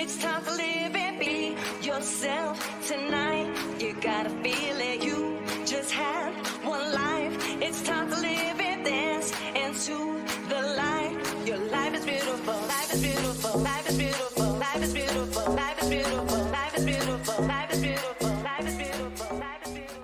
It's time to live and be yourself tonight. You gotta feel it, you just have one life. It's time to live and dance into the light. Your life is beautiful, life is beautiful, life is beautiful, life is beautiful, life is beautiful, life is beautiful, life is beautiful, life is beautiful, life is beautiful.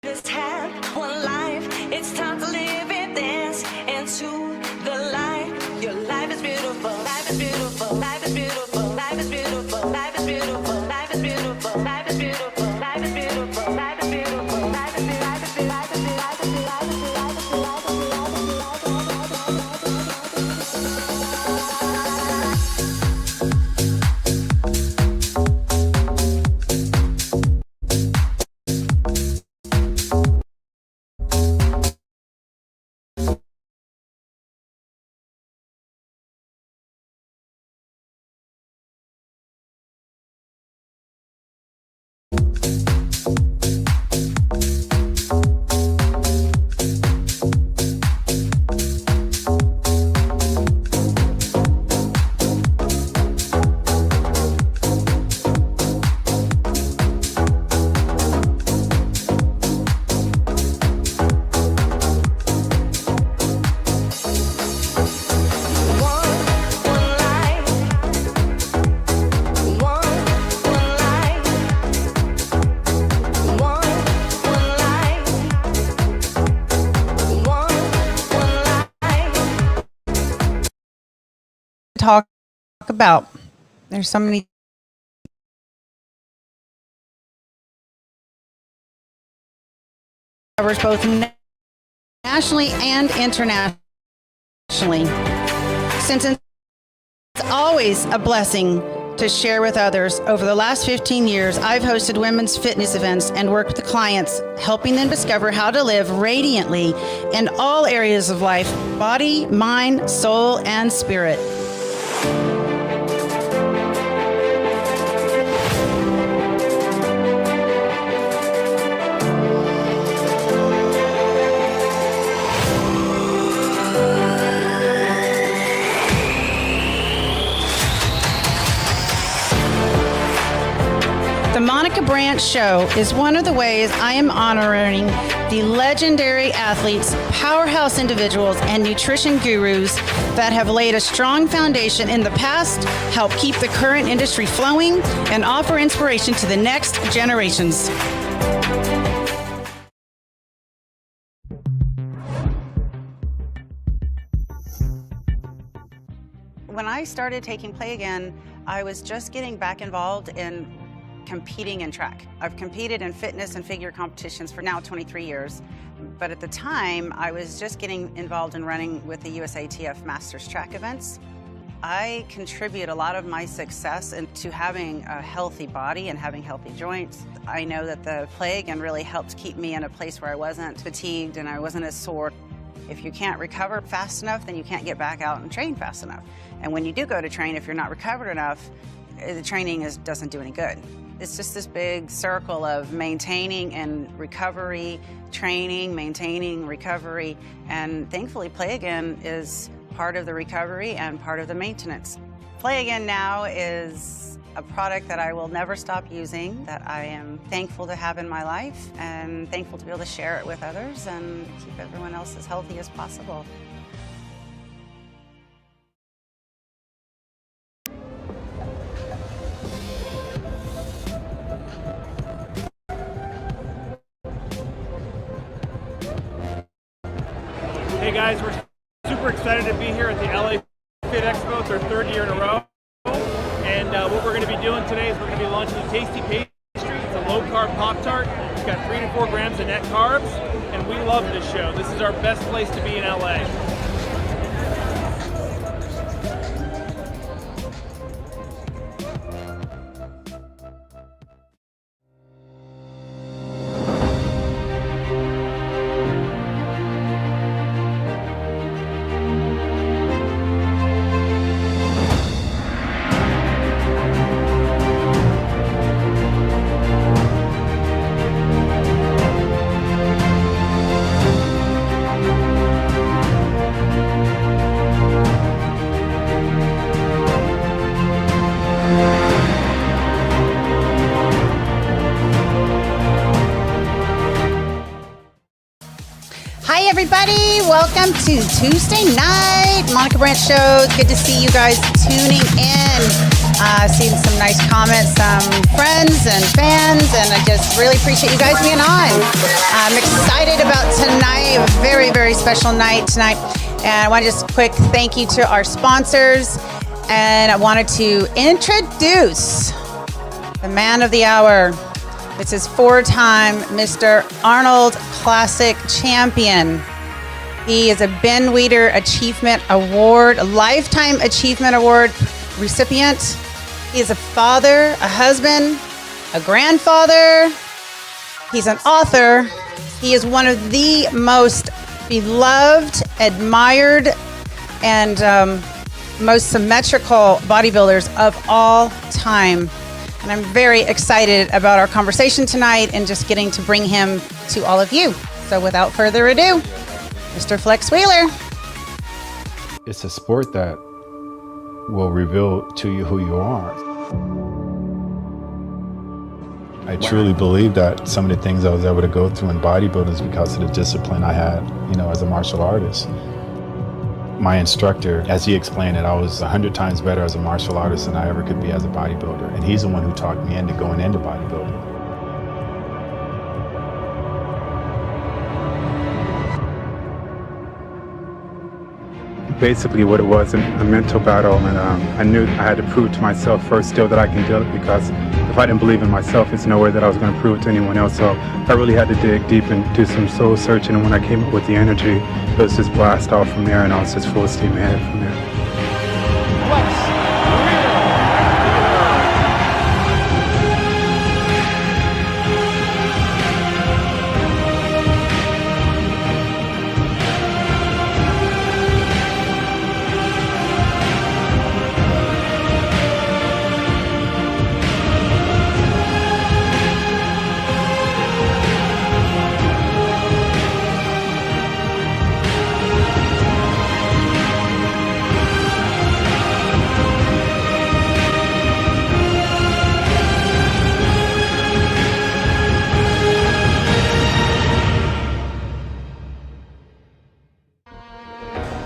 Just have one life. It's time to live and dance into the light. Your life is beautiful, life is beautiful, life is beautiful, life is beautiful, life is beautiful, life is beautiful, life is beautiful, life is beautiful, life is beautiful, life is beautiful, life is beautiful, life is beautiful, life is talk about. There's so many covers both nationally and internationally. Since it's always a blessing to share with others, over the last 15 years, I've hosted women's fitness events and worked with the clients, helping them discover how to live radiantly in all areas of life: body, mind, soul, and spirit. The Monica Branch Show is one of the ways I am honoring the legendary athletes, powerhouse individuals, and nutrition gurus that have laid a strong foundation in the past, help keep the current industry flowing, and offer inspiration to the next generations. When I started taking Play Again, I was just getting back involved in competing in track. I've competed in fitness and figure competitions for now 23 years, but at the time I was just getting involved in running with the USATF Masters track events. I contribute a lot of my success into having a healthy body and having healthy joints. I know that the play again really helped keep me in a place where I wasn't fatigued and I wasn't as sore. If you can't recover fast enough, then you can't get back out and train fast enough. And when you do go to train, if you're not recovered enough, the training doesn't do any good. It's just this big circle of maintaining and recovery, training, maintaining, recovery, and thankfully Play Again is part of the recovery and part of the maintenance. Play Again now is a product that I will never stop using, that I am thankful to have in my life and thankful to be able to share it with others and keep everyone else as healthy as possible. Hey guys, we're super excited to be here at the LA Fit Expo. It's our third year in a row. And what we're going to be doing today is we're going to be launching the Tasty Pastry. It's a low-carb Pop-Tart. It's got 3 to 4 grams of net carbs. And we love this show. This is our best place to be in LA. Hi everybody, welcome to Tuesday night Monica Branch Show. Good to see you guys tuning in. Seeing some nice comments, some friends and fans, and I just really appreciate you guys being on. I'm excited about tonight, a very, very special night tonight. And I want to just quick thank you to our sponsors. And I wanted to introduce the man of the hour. This is 4-time Mr. Arnold Classic champion. He is a Ben Weider Achievement Award, a Lifetime Achievement Award recipient. He is a father, a husband, a grandfather. He's an author. He is one of the most beloved, admired, and most symmetrical bodybuilders of all time. And I'm very excited about our conversation tonight and just getting to bring him to all of you. So without further ado, Mr. Flex Wheeler. It's a sport that will reveal to you who you are. I truly believe that some of the things I was able to go through in bodybuilding is because of the discipline I had, as a martial artist. My instructor, as he explained it, I was 100 times better as a martial artist than I ever could be as a bodybuilder. And he's the one who talked me into going into bodybuilding. Basically what it was, a mental battle, and I knew I had to prove to myself first still that I can do it, because if I didn't believe in myself, it's no way that I was going to prove it to anyone else. So I really had to dig deep and do some soul searching, and when I came up with the energy, it was just blast off from there, and I was just full steam ahead from there.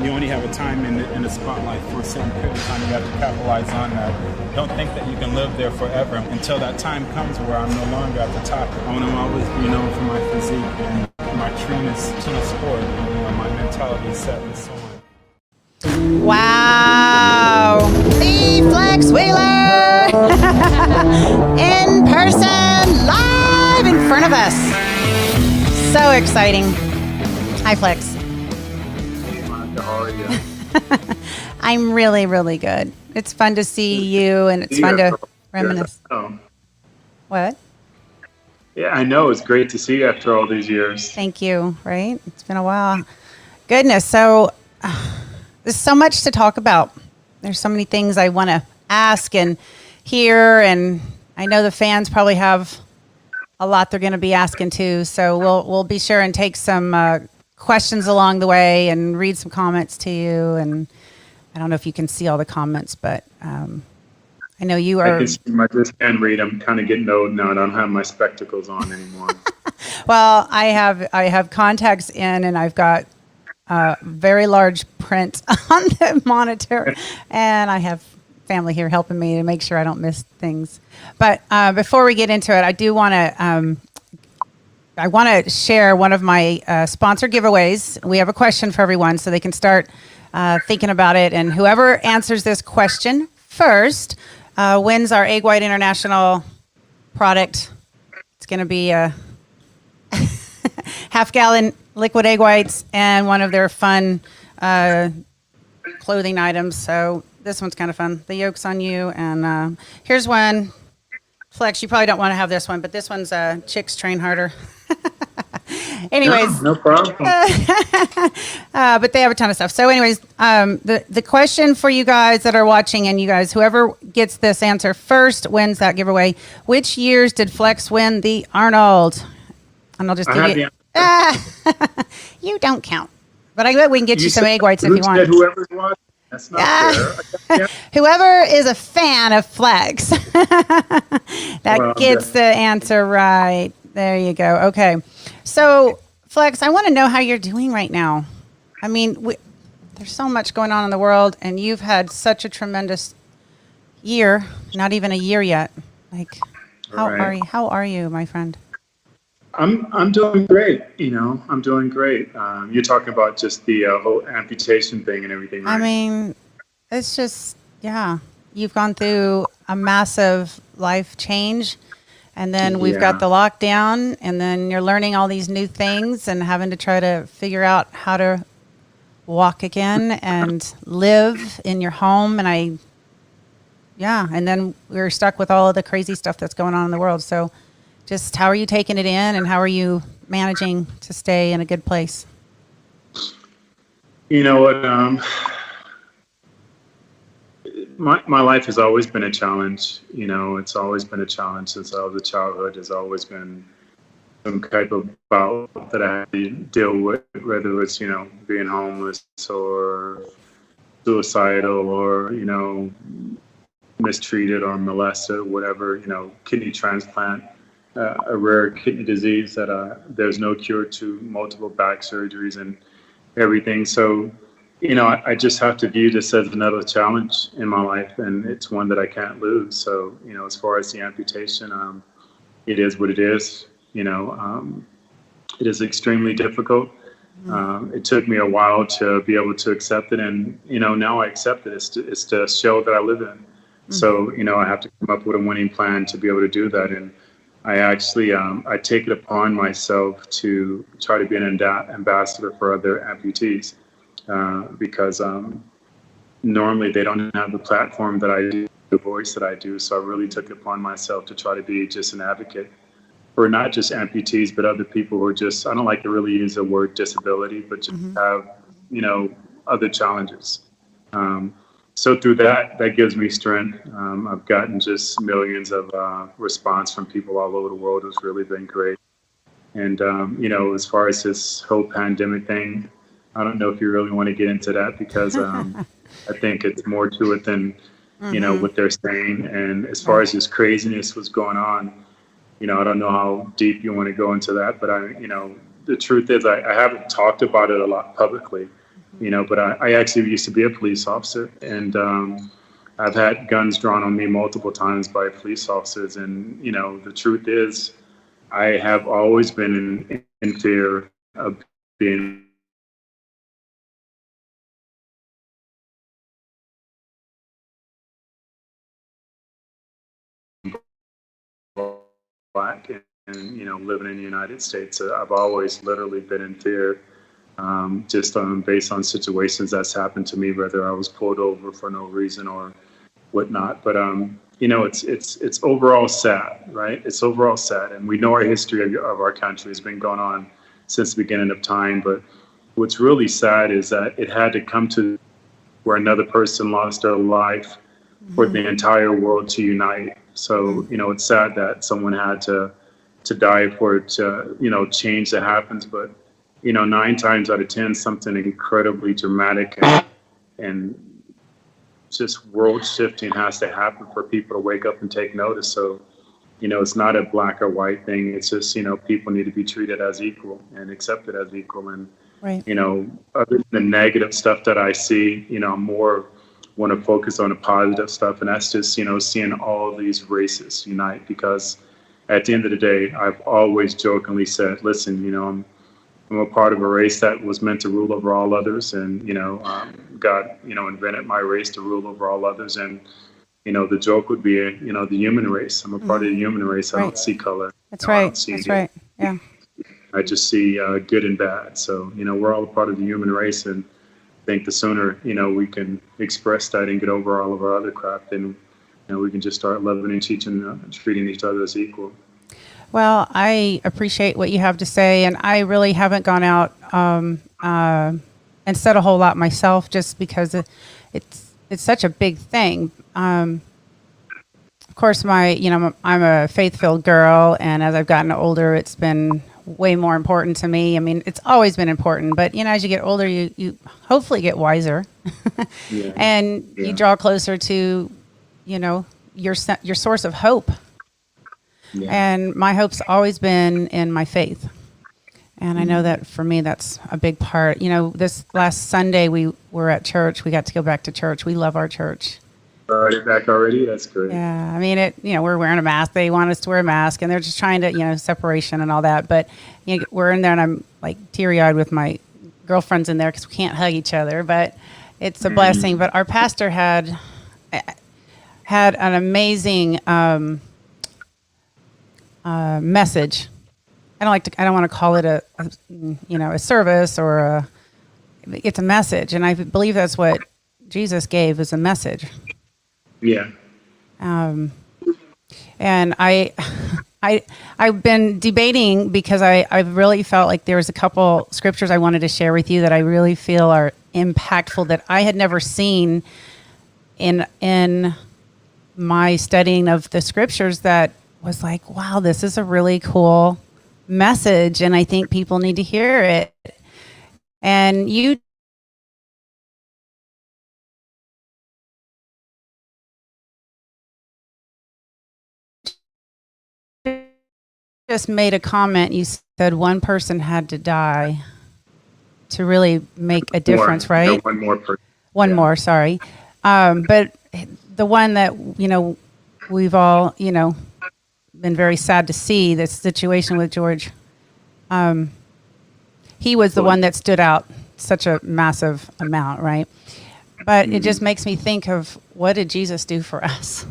You only have a time in the spotlight for a certain period of time. You have to capitalize on that. Don't think that you can live there forever until that time comes where I'm no longer at the top. I want to always be known for my physique and my trueness to the sport, and my mentality set and so on. Wow. The Flex Wheeler in person. So exciting. Hi, Flex. How are you? I'm really, really good. It's fun to see you, and it's fun to reminisce. Oh, What? yeah, I know. It's great to see you after all these years. Thank you, right? It's been a while. Goodness. So there's so much to talk about. There's so many things I want to ask and hear, and I know the fans probably have a lot they're going to be asking too. So we'll be sure and take some questions along the way and read some comments to you. And I don't know if you can see all the comments, but I know you I are. can see I just can't read. I'm kind of getting old now. I don't have my spectacles on anymore. Well, I have contacts in, and I've got very large print on the monitor, and I have family here helping me to make sure I don't miss things. But before we get into it, I do want to share one of my sponsor giveaways. We have a question for everyone, so they can start thinking about it. And whoever answers this question first wins our Egg White International product. It's going to be a half-gallon liquid egg whites and one of their fun clothing items. So this one's kind of fun. The yolk's on you. And here's one. Flex, you probably don't want to have this one, but this one's Chicks Train Harder. Anyways. No problem. But they have a ton of stuff. So anyways, the question for you guys that are watching, and you guys, whoever gets this answer first wins that giveaway. Which years did Flex win the Arnold? And I'll just give you. You don't count. But I bet we can get you some egg whites if you want. Whoever's watching. That's not fair. Whoever is a fan of Flex that gets the answer right. There you go. Okay. So, Flex, I want to know how you're doing right now. I mean, there's so much going on in the world, and you've had such a tremendous year, not even a year yet. Like, how are you, my friend? I'm doing great. I'm doing great. You're talking about just the whole amputation thing and everything, right? I mean, it's just, yeah, you've gone through a massive life change, and then we've got the lockdown, and then you're learning all these new things and having to try to figure out how to walk again and live in your home. And then we're stuck with all of the crazy stuff that's going on in the world. So just how are you taking it in, and how are you managing to stay in a good place? You know what? My life has always been a challenge. It's always been a challenge since I was a childhood. Has always been some type of bout that I had to deal with, whether it's being homeless or suicidal or mistreated or molested, whatever. Kidney transplant. A rare kidney disease that there's no cure to, multiple back surgeries and everything. So, I just have to view this as another challenge in my life, and it's one that I can't lose. So, as far as the amputation, it is what it is. It is extremely difficult. It took me a while to be able to accept it, and now I accept it. It's the shell that I live in. So, I have to come up with a winning plan to be able to do that. And I actually, I take it upon myself to try to be an ambassador for other amputees because normally they don't have the platform that I do, the voice that I do. So I really took it upon myself to try to be just an advocate for not just amputees, but other people who are just, I don't like to really use the word disability, but just have, other challenges. So through that gives me strength. I've gotten just millions of response from people all over the world. It's really been great. And, as far as this whole pandemic thing, I don't know if you really want to get into that because I think it's more to it than, what they're saying. And as far as this craziness was going on, I don't know how deep you want to go into that, but the truth is I haven't talked about it a lot publicly. But I actually used to be a police officer, and I've had guns drawn on me multiple times by police officers. And, the truth is I have always been in fear of being black. living in the United States. I've always literally been in fear, just based on situations that's happened to me, whether I was pulled over for no reason or whatnot. But it's overall sad, right? It's overall sad, and we know our history of our country has been going on since the beginning of time. But what's really sad is that it had to come to where another person lost their life for the entire world to unite. So it's sad that someone had to die for it to change that happens. But 9 times out of 10, something incredibly dramatic and just world shifting has to happen for people to wake up and take notice. So, it's not a black or white thing. It's just, people need to be treated as equal and accepted as equal. And, Right. Other than the negative stuff that I see, more want to focus on the positive stuff. And that's just, seeing all these races unite, because at the end of the day, I've always jokingly said, listen, I'm a part of a race that was meant to rule over all others. And, God, invented my race to rule over all others. And, the joke would be, the human race. I'm a part of the human race. I don't see color. That's right. That's right. Yeah. I just see good and bad. So, we're all a part of the human race. And I think the sooner, we can express that and get over all of our other crap, then, we can just start loving and teaching, treating each other as equal. Well, I appreciate what you have to say, and I really haven't gone out and said a whole lot myself, just because it's such a big thing. Of course, I'm a faith-filled girl, and as I've gotten older, it's been way more important to me. I mean, it's always been important, but as you get older, you hopefully get wiser, Yeah. and you draw closer to, your source of hope. Yeah. And my hope's always been in my faith. And I know that for me, that's a big part. This last Sunday we were at church. We got to go back to church. We love our church. Already back already? That's great. Yeah. I mean, we're wearing a mask. They want us to wear a mask, and they're just trying to, separation and all that. But we're in there, and I'm like teary-eyed with my girlfriends in there because we can't hug each other. But it's a blessing. But our pastor had an amazing message. I don't want to call it a service or it's a message. And I believe that's what Jesus gave, as a message. Yeah. And I've been debating, because I really felt like there was a couple scriptures I wanted to share with you that I really feel are impactful, that I had never seen in my studying of the scriptures, that was like, wow, this is a really cool message, and I think people need to hear it. And you just made a comment. You said one person had to die to really make a difference, right? No, one more person. One more, sorry. But the one that, we've all, been very sad to see, this situation with George. He was the one that stood out such a massive amount, right? But it just makes me think of, what did Jesus do for us?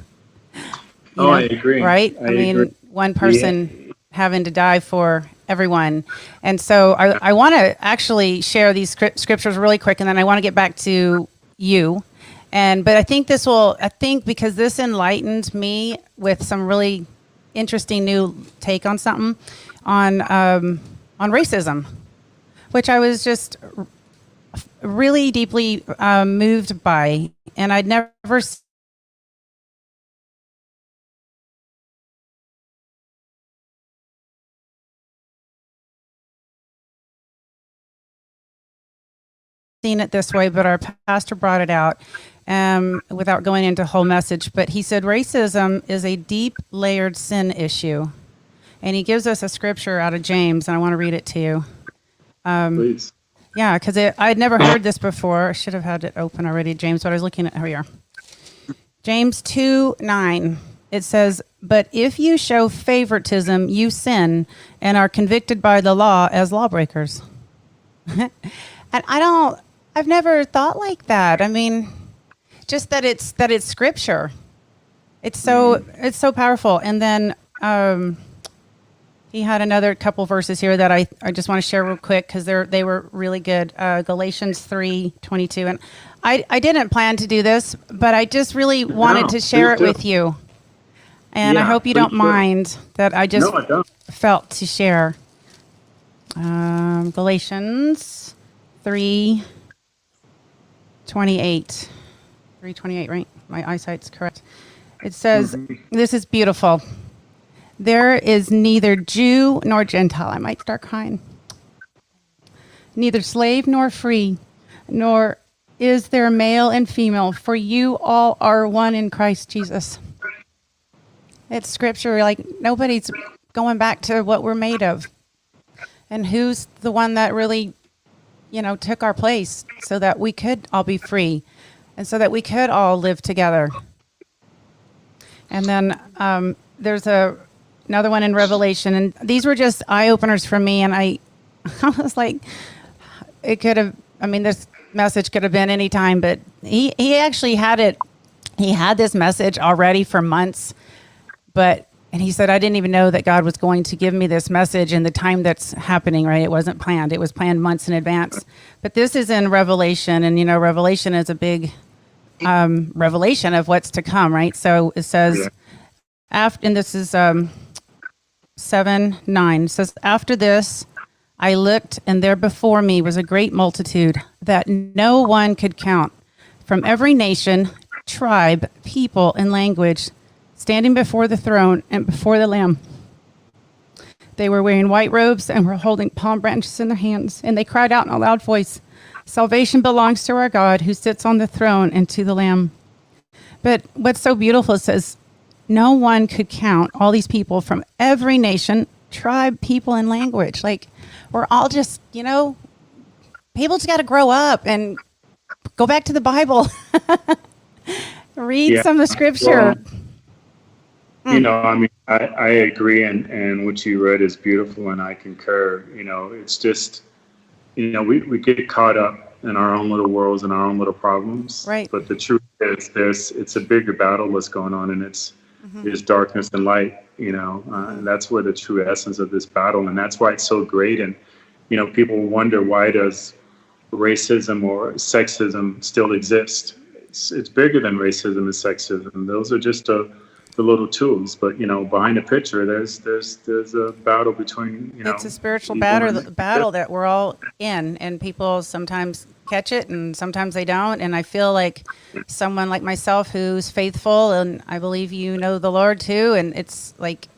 I agree. Right? I mean, agree. One person having to die for everyone. And so I want to actually share these scriptures really quick, and then I want to get back to you. But I think because this enlightened me with some really interesting new take on something on racism, which I was just really deeply moved by, and I'd never seen it this way, but our pastor brought it out without going into whole message. But he said racism is a deep layered sin issue. And he gives us a scripture out of James, and I want to read it to you. Please. Yeah, because I'd never heard this before. I should have had it open already, James, but I was looking at, here we are. James 2:9. It says, "But if you show favoritism, you sin and are convicted by the law as lawbreakers." And I've never thought like that. I mean, just that it's scripture. It's so powerful. And then He had another couple verses here that I just want to share real quick because they were really good. Galatians 3:22, and I didn't plan to do this, but I just really wanted to share it with you, and I hope you don't mind that I just felt to share. Galatians 3:28, 3:28, right? My eyesight's correct. It says, "This is beautiful. There is neither Jew nor Gentile." I might start crying. "Neither slave nor free, nor is there male and female, for you all are one in Christ Jesus." It's scripture. Like, nobody's going back to what we're made of. And who's the one that really, took our place so that we could all be free and so that we could all live together. And then there's another one in Revelation, and these were just eye-openers for me, and I was like, this message could have been any time, but he actually had this message already for months, and he said, I didn't even know that God was going to give me this message in the time that's happening, right? It wasn't planned. It was planned months in advance. But this is in Revelation, and, Revelation is a big revelation of what's to come, right? So it says, and this is 7:9. It says, "After this, I looked, and there before me was a great multitude that no one could count, from every nation, tribe, people, and language, standing before the throne and before the Lamb. They were wearing white robes and were holding palm branches in their hands, and they cried out in a loud voice, 'Salvation belongs to our God who sits on the throne and to the Lamb.'" But what's so beautiful, it says, no one could count all these people from every nation, tribe, people, and language. Like, we're all just, people just got to grow up and go back to the Bible. Read some of the scripture. Well, I agree, and what you read is beautiful, and I concur. It's just, we get caught up in our own little worlds and our own little problems. Right. But the truth is, it's a bigger battle that's going on, and it's darkness and light. And that's where the true essence of this battle, and that's why it's so great. And people wonder, why does racism or sexism still exist? It's bigger than racism and sexism. Those are just the little tools, but behind the picture, there's a battle between It's a spiritual battle that we're all in, and people sometimes catch it and sometimes they don't. And I feel like someone like myself who's faithful, and I believe the Lord too, and it's like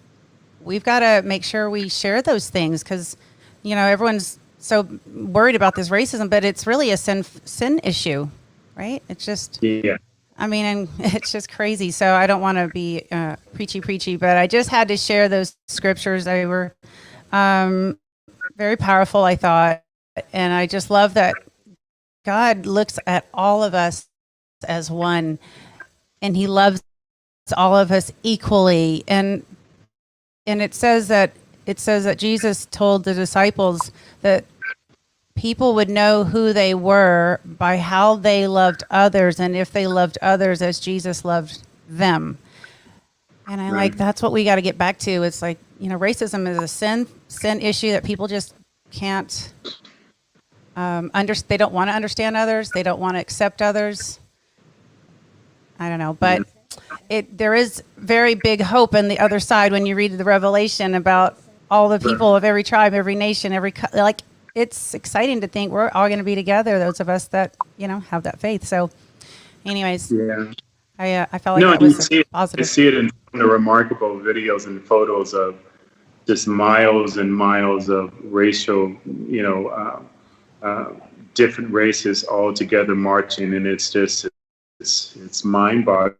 we've got to make sure we share those things, because everyone's so worried about this racism, but it's really a sin issue, right? It's just and it's just crazy. So I don't want to be preachy, but I just had to share those scriptures. They were very powerful, I thought. And I just love that God looks at all of us as one, and he loves all of us equally. And it says that Jesus told the disciples that people would know who they were by how they loved others, and if they loved others as Jesus loved them. And that's what we got to get back to. It's like, racism is a sin issue that people just can't they don't want to understand others. They don't want to accept others. I don't know, but there is very big hope on the other side when you read the Revelation about all the people of every tribe, every nation, it's exciting to think we're all going to be together, those of us that, have that faith. So anyways, I felt like that was positive. You see it in the remarkable videos and photos of just miles and miles of racial, different races all together marching. And it's just, it's mind-boggling.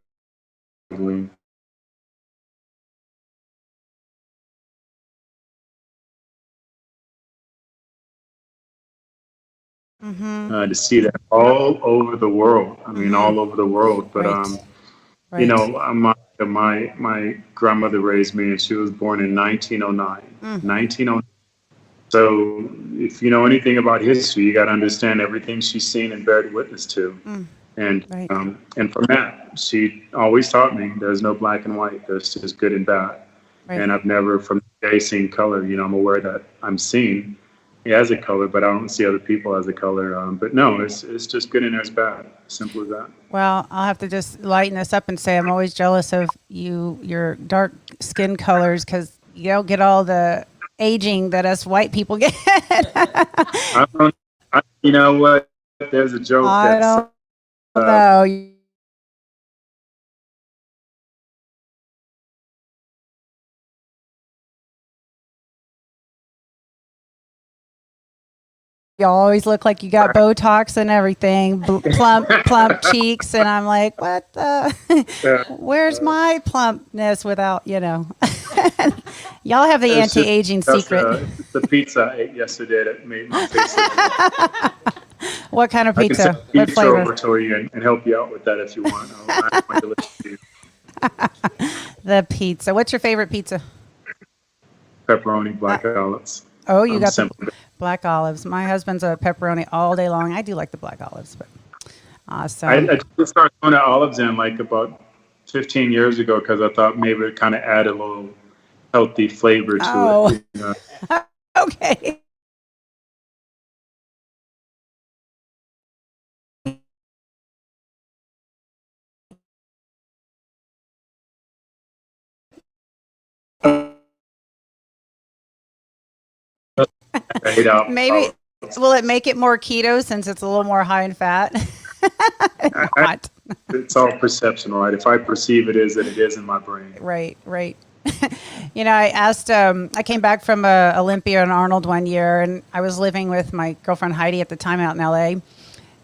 To see that all over the world. All over the world. But my grandmother raised me, and she was born in 1909. 1909. So if you know anything about history, you got to understand everything she's seen and bared witness to. And and from that, she always taught me there's no black and white. There's just good and bad. And I've never, from that day seeing color. You know, I'm aware that I'm seeing he has a color, but I don't see other people as a color. But no, it's just good and there's bad. Simple as that. Well, I'll have to just lighten this up and say I'm always jealous of your dark skin colors because you don't get all the aging that us white people get. I don't. You know what? There's a joke I that's don't know. You always look like you got Botox and everything, plump cheeks, and I'm like, what the? Where's my plumpness without, Y'all have the it's anti-aging just, secret. it's the pizza I ate yesterday that made my face look. What kind of I can pizza? send What pizza flavor? over to you and help you out with that if you want. I want to listen to you. The pizza. What's your favorite pizza? Pepperoni, black olives. Oh, you got the Simple. black olives. My husband's a pepperoni all day long. I do like the black olives, but awesome. I just started putting olives in like about 15 years ago because I thought maybe it kind of add a little healthy flavor to Oh. it. You know? Okay. I hate Maybe olives. will it make it more keto since it's a little more high in fat? Not. It's all perception, right? If I perceive it is, then it is in my brain. Right. I asked, I came back from Olympia and Arnold one year, and I was living with my girlfriend Heidi at the time out in LA.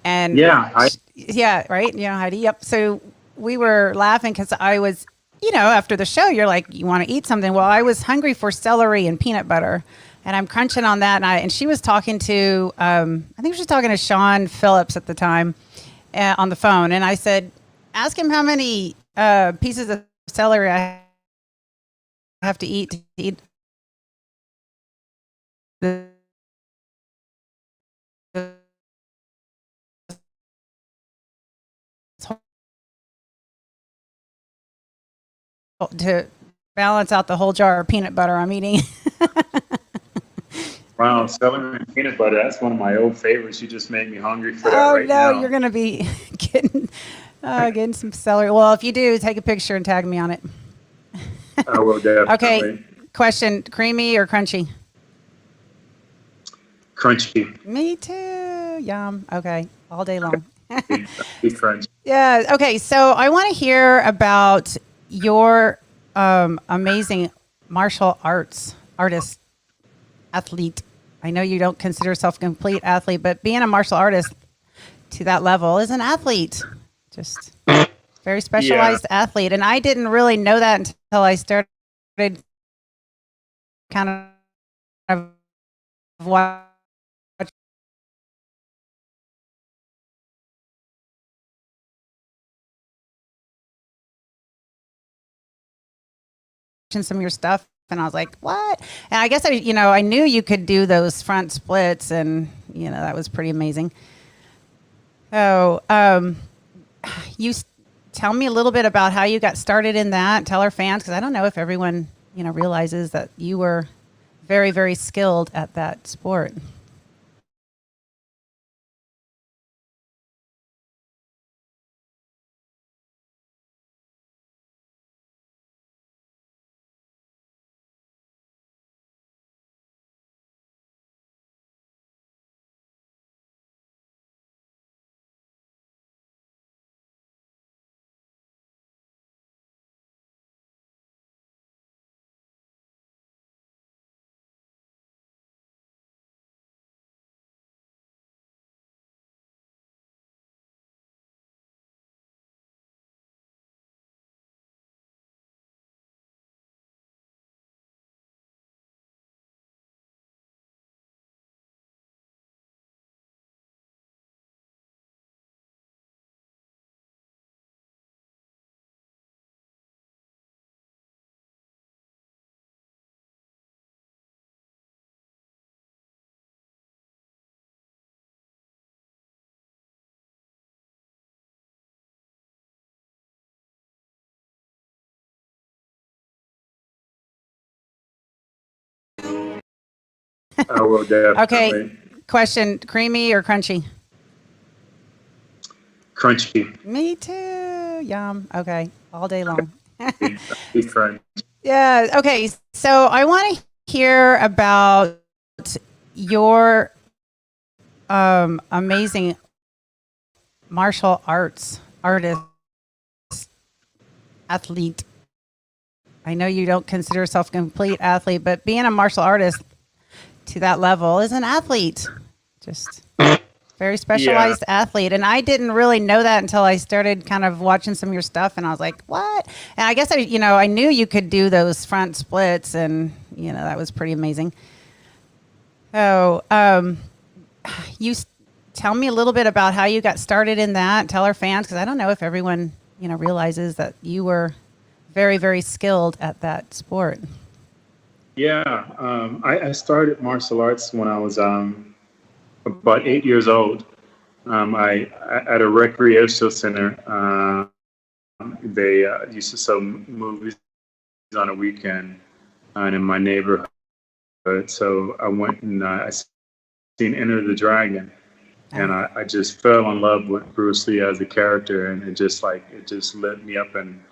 And yeah, right. Heidi. Yep. So we were laughing because I was, after the show, you're like, you want to eat something. Well, I was hungry for celery and peanut butter, and I'm crunching on that. And she was talking to, I think she was talking to Sean Phillips at the time on the phone. And I said, ask him how many pieces of celery I have to eat the to balance out the whole jar of peanut butter I'm eating. Wow, celery and peanut butter. That's one of my old favorites. You just made me hungry for that right now. Oh, no, you're going to be getting some celery. Well, if you do, take a picture and tag me on it. I will definitely. Okay, question, creamy or crunchy? Crunchy. Me too. Yum. Okay, all day long. Be crunchy. Yeah. Okay. So I want to hear about your amazing martial arts artist, athlete. I know you don't consider yourself a complete athlete, but being a martial artist to that level is an athlete. Just very specialized athlete. And I didn't really know that until I started kind of watching some of your stuff, and I was like, what? And I guess I knew you could do those front splits, and that was pretty amazing. So tell me a little bit about how you got started in that. Tell our fans, because I don't know if everyone realizes that you were very, very skilled at that sport. I will definitely. Okay, question, creamy or crunchy? Crunchy. Me too. Yum. Okay, all day long. Big crunch. Yeah. Okay. So I want to hear about your amazing martial arts artist, athlete. I know you don't consider yourself a complete athlete, but being a martial artist to that level is an athlete. Just very specialized athlete. And I didn't really know that until I started kind of watching some of your stuff, and I was like, what? And I guess I knew you could do those front splits, and that was pretty amazing. So, tell me a little bit about how you got started in that. Tell our fans, because I don't know if everyone, realizes that you were very, very skilled at that sport. Yeah, I started martial arts when I was about 8 years old. I at a recreational center. They used to sell movies on a weekend, and in my neighborhood. So I went and I seen Enter the Dragon, and I just fell in love with Bruce Lee as a character, and it just lit me up, and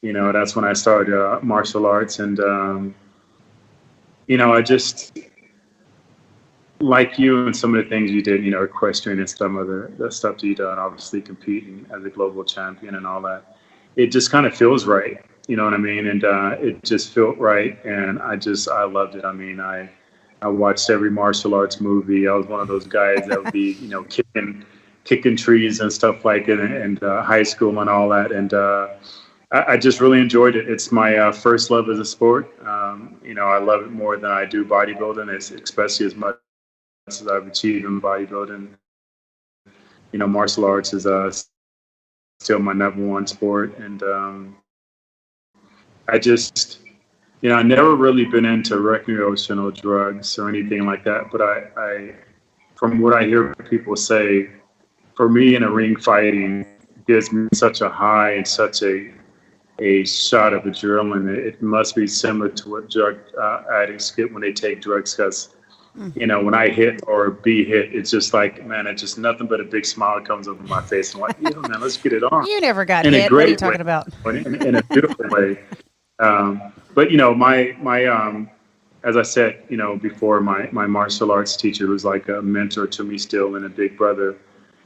that's when I started martial arts, and I just like you and some of the things you did, equestrian and some of the stuff that you done, obviously competing as a global champion and all that. It just kind of feels right, you know what I mean? And it just felt right, and I loved it. I mean, I watched every martial arts movie. I was one of those guys that would be, kicking trees and stuff like it, and high school and all that. And I just really enjoyed it. It's my first love as a sport. I love it more than I do bodybuilding, especially as much as I've achieved in bodybuilding. Martial arts is still my number one sport. And I just, I never really been into recreational drugs or anything like that. But I from what I hear people say, for me in a ring fighting gives me such a high and such a shot of adrenaline. It must be similar to what drug addicts get when they take drugs, because when I hit or be hit, it's just like, man, it's just nothing but a big smile comes over my face. I'm like, yeah, man, let's get it on. You never got in hit. A great what are you talking about? In a beautiful way. But my as I said, before, my martial arts teacher, who's like a mentor to me still and a big brother,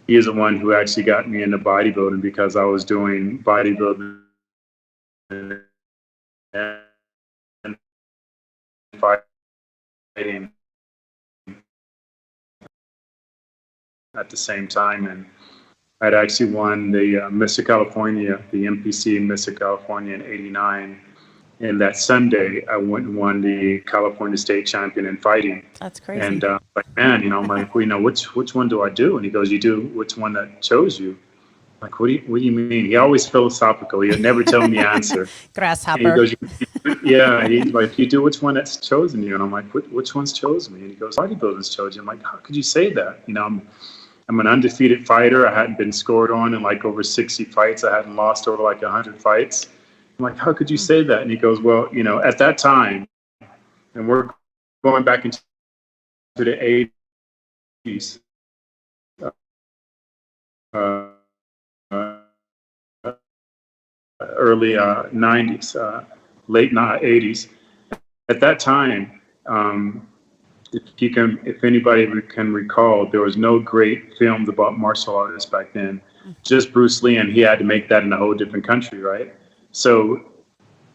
he is the one who actually got me into bodybuilding, because I was doing bodybuilding and fighting at the same time. And I'd actually won the Mr. California, the MPC Mr. California in '89. And that Sunday, I went and won the California State Champion in fighting. That's crazy. And like, man, I'm like, well, which one do I do? And he goes, you do which one that chose you. I'm like, what do you mean? He always philosophical. He'd never tell me the answer. Grasshopper. And he goes, yeah. He's like, you do which one that's chosen you. And I'm like, which one's chosen me? And he goes, bodybuilding's chosen you. I'm like, how could you say that? I'm an undefeated fighter. I hadn't been scored on in like over 60 fights. I hadn't lost over like 100 fights. I'm like, how could you say that? And he goes, well, at that time, and we're going back into the 80s, early 90s, late 80s. At that time, if anybody can recall, there was no great films about martial artists back then. Just Bruce Lee, and he had to make that in a whole different country, right? So,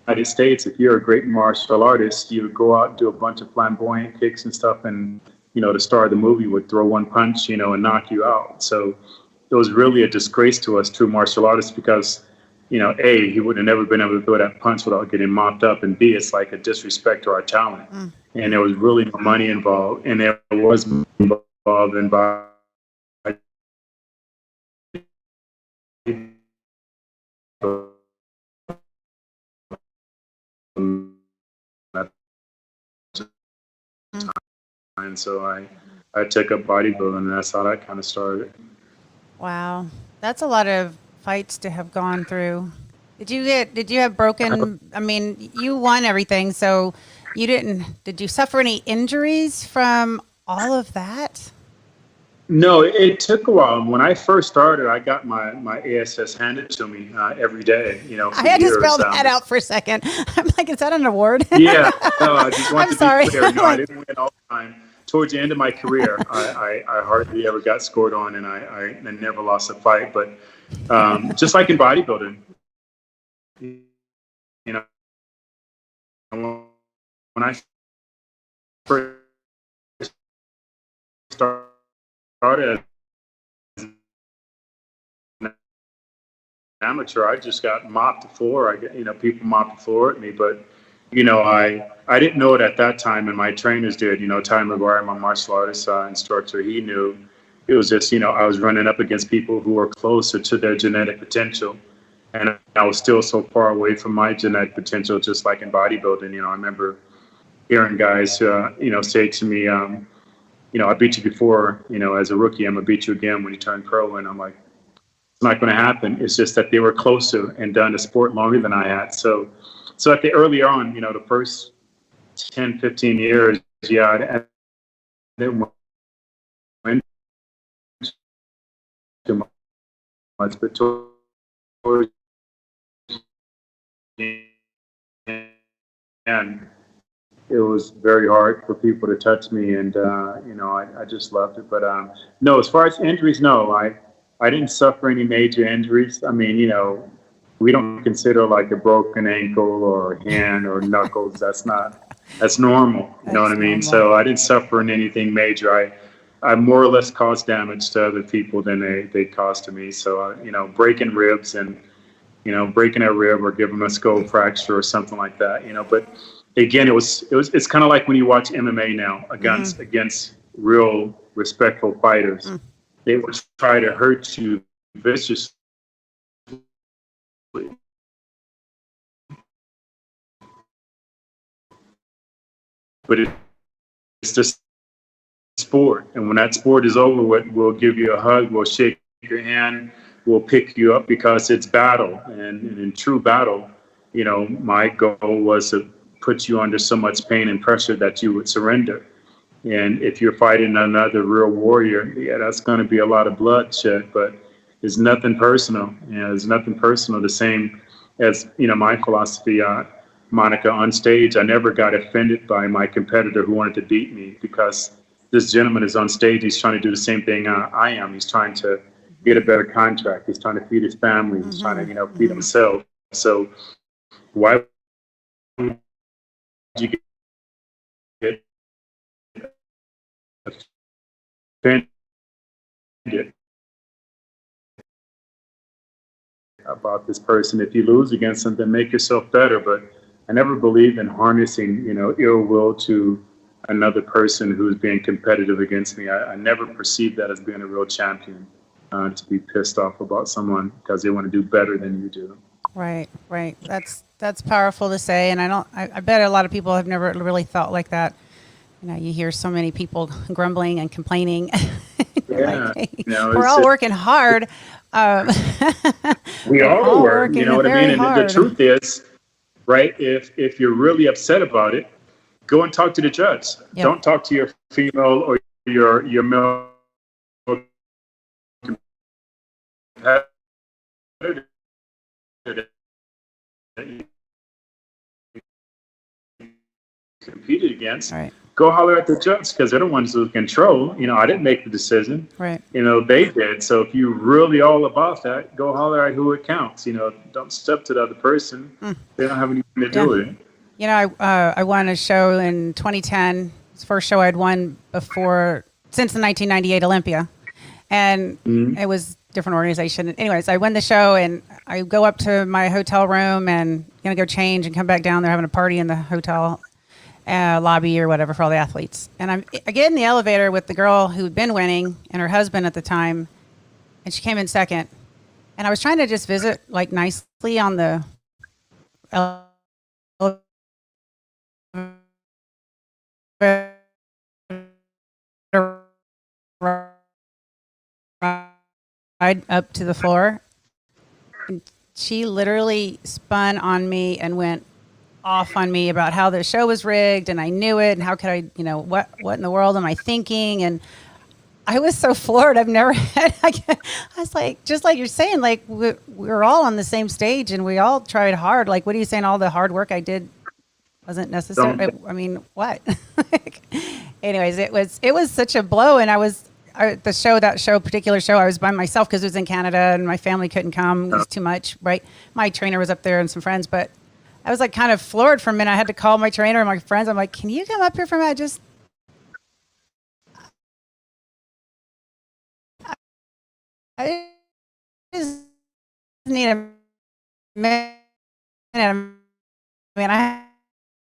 United States, if you're a great martial artist, you would go out and do a bunch of flamboyant kicks and stuff, and the star of the movie would throw one punch, and knock you out. So it was really a disgrace to us true martial artists, because A, he would have never been able to throw that punch without getting mopped up, and B, it's like a disrespect to our talent. And there was really no money involved, and there was involved in and so I took up bodybuilding, and that's how that kind of started. Wow, that's a lot of fights to have gone through. Did you have broken? I mean, you won everything, so did you suffer any injuries from all of that? No, it took a while. When I first started, I got my ASS handed to me every day, for I had to years. spell that out for a second. I'm like, is that an award? Yeah, no, I just want I'm to sorry. be clear. No, I didn't win all the time. Towards the end of my career, I hardly ever got scored on, and I never lost a fight. But just like in bodybuilding, you know, when I first started as an amateur, I just got mopped the floor. People mopped the floor at me, but I didn't know it at that time, and my trainers did. Ty McGuire, my martial artist instructor, he knew. It was just, I was running up against people who were closer to their genetic potential, and I was still so far away from my genetic potential, just like in bodybuilding. I remember hearing guys, say to me, I beat you before, as a rookie, I'm gonna beat you again when you turn pro. And I'm like, it's not going to happen. It's just that they were closer and done the sport longer than I had. So at the early on, the first 10, 15 years, yeah, I didn't win too much, but towards the end, it was very hard for people to touch me, and I just loved it. But no, as far as injuries, no, I didn't suffer any major injuries. I mean, we don't consider like a broken ankle or hand or knuckles. That's normal. You know what I mean? So I didn't suffer in anything major. I more or less caused damage to other people than they caused to me. So breaking ribs and breaking a rib or giving them a skull fracture or something like that. But again, it's kind of like when you watch MMA now against real respectful fighters. They will try to hurt you viciously. But it's just sport. And when that sport is over, we'll give you a hug, we'll shake your hand, we'll pick you up because it's battle. And in true battle, my goal was to put you under so much pain and pressure that you would surrender. And if you're fighting another real warrior, yeah, that's going to be a lot of bloodshed, but it's nothing personal. It's nothing personal. The same as, my philosophy, Monica, on stage, I never got offended by my competitor who wanted to beat me because this gentleman is on stage. He's trying to do the same thing I am. He's trying to get a better contract. He's trying to feed his family. He's trying to, feed himself. So why would you get offended about this person? If you lose against them, then make yourself better. But I never believed in harnessing, ill will to another person who's being competitive against me. I never perceived that as being a real champion, to be pissed off about someone because they want to do better than you do. Right. That's powerful to say, and I bet a lot of people have never really thought like that. You hear so many people grumbling and complaining. Yeah, like, hey, we're all working hard. We all work. You know what I mean? And the truth is, right? If you're really upset about it, go and talk to the judge. Yep. Don't talk to your female or your male competitor that you competed against. Right. Go holler at the judge because they're the ones who control. I didn't make the decision. Right. They did. So if you're really all about that, go holler at who it counts. Don't step to the other person. They don't have anything to do with it. I won a show in 2010. It's the first show I'd won since the 1998 Olympia. And it was a different organization. Anyways, I win the show and I go up to my hotel room and going to go change and come back down. They're having a party in the hotel lobby or whatever for all the athletes. And I get in the elevator with the girl who'd been winning and her husband at the time. And she came in second. And I was trying to just visit like nicely on the ride up to the floor. And she literally spun on me and went off on me about how the show was rigged, and I knew it, and how could I, what in the world am I thinking? And I was so floored. I've never had. I was like, just like you're saying, like we're all on the same stage, and we all tried hard. Like, what are you saying? All the hard work I did wasn't necessary. I mean, what? Anyways, it was such a blow, and that particular show, I was by myself because it was in Canada, and my family couldn't come. It was too much, right? My trainer was up there and some friends, but I was like kind of floored for a minute. I had to call my trainer and my friends. I'm like, can you come up here for a minute? I just need a minute. I mean, I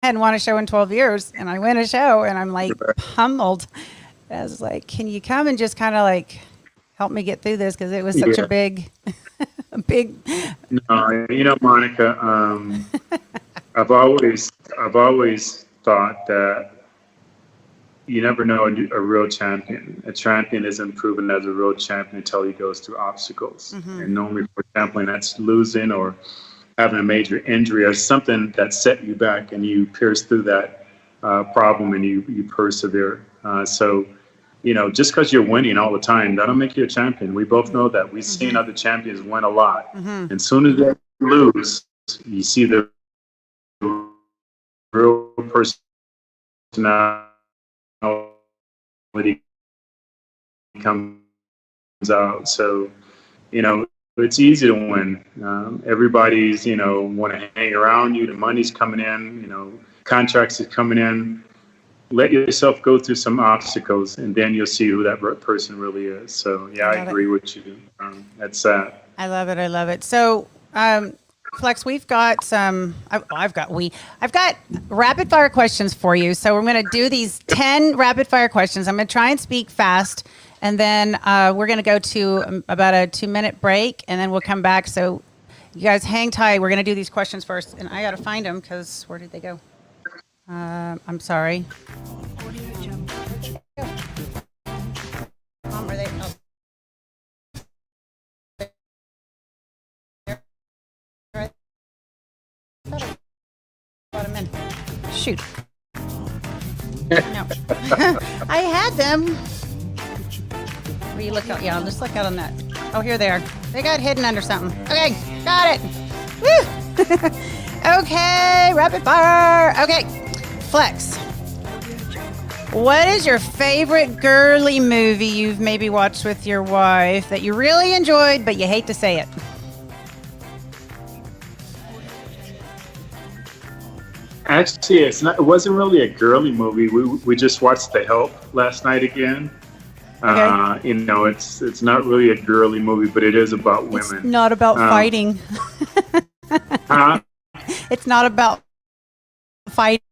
hadn't won a show in 12 years, and I win a show, and I'm like pummeled. I was like, can you come and just kind of like help me get through this? Because it was such a big, big. No, Monica, I've always thought that you never know a real champion. A champion isn't proven as a real champion until he goes through obstacles. Mm-hmm. And normally, for example, that's losing or having a major injury or something that set you back, and you pierce through that problem and you persevere. So, just because you're winning all the time, that'll make you a champion. We both know that. We've seen other champions win a lot. Mm-hmm. And soon as they lose, you see the real personality comes out. So, it's easy to win. Everybody's, want to hang around you. The money's coming in, contracts is coming in. Let yourself go through some obstacles, and then you'll see who that person really is. So, yeah, I agree with you. That's sad. I love it. I love it. So, Flex, we've got some. I've got rapid fire questions for you. So we're going to do these 10 rapid fire questions. I'm going to try and speak fast, and then we're going to go to about a 2-minute break, and then we'll come back. So you guys hang tight. We're going to do these questions first, and I got to find them because where did they go? I'm sorry. Where they? Oh. Shoot. No. I had them. Will you look out? Yeah, I'll just look out on that. Oh, here they are. They got hidden under something. Okay, got it. Woo! Okay, rapid fire. Okay, Flex. What is your favorite girly movie you've maybe watched with your wife that you really enjoyed, but you hate to say it? Actually, it wasn't really a girly movie. We just watched The Help last night again. Okay. It's not really a girly movie, but it is about women. It's not about fighting. Huh? It's not about fighting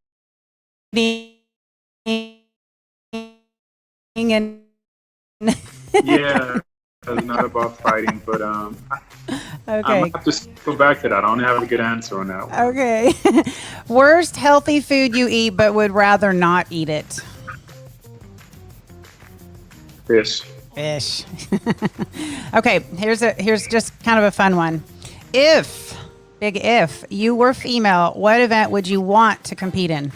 and yeah, it's not about fighting, but okay. I'm have to go back to that. I don't have a good answer on that one. Okay. Worst healthy food you eat but would rather not eat it? Fish. Okay, here's just kind of a fun one. If you were female, what event would you want to compete in?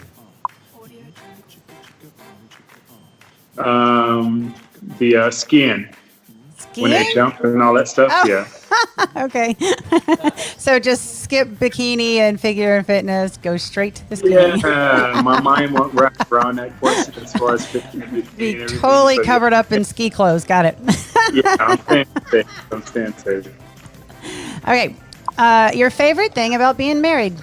The skiing. When they jump and all that stuff, yeah. Okay. So just skip bikini and figure and fitness, go straight to the skiing. Yeah, my mind won't wrap around that question as far as fitness. Be totally covered up in ski clothes. Got it. Yeah, I'm staying safe. Okay. Your favorite thing about being married?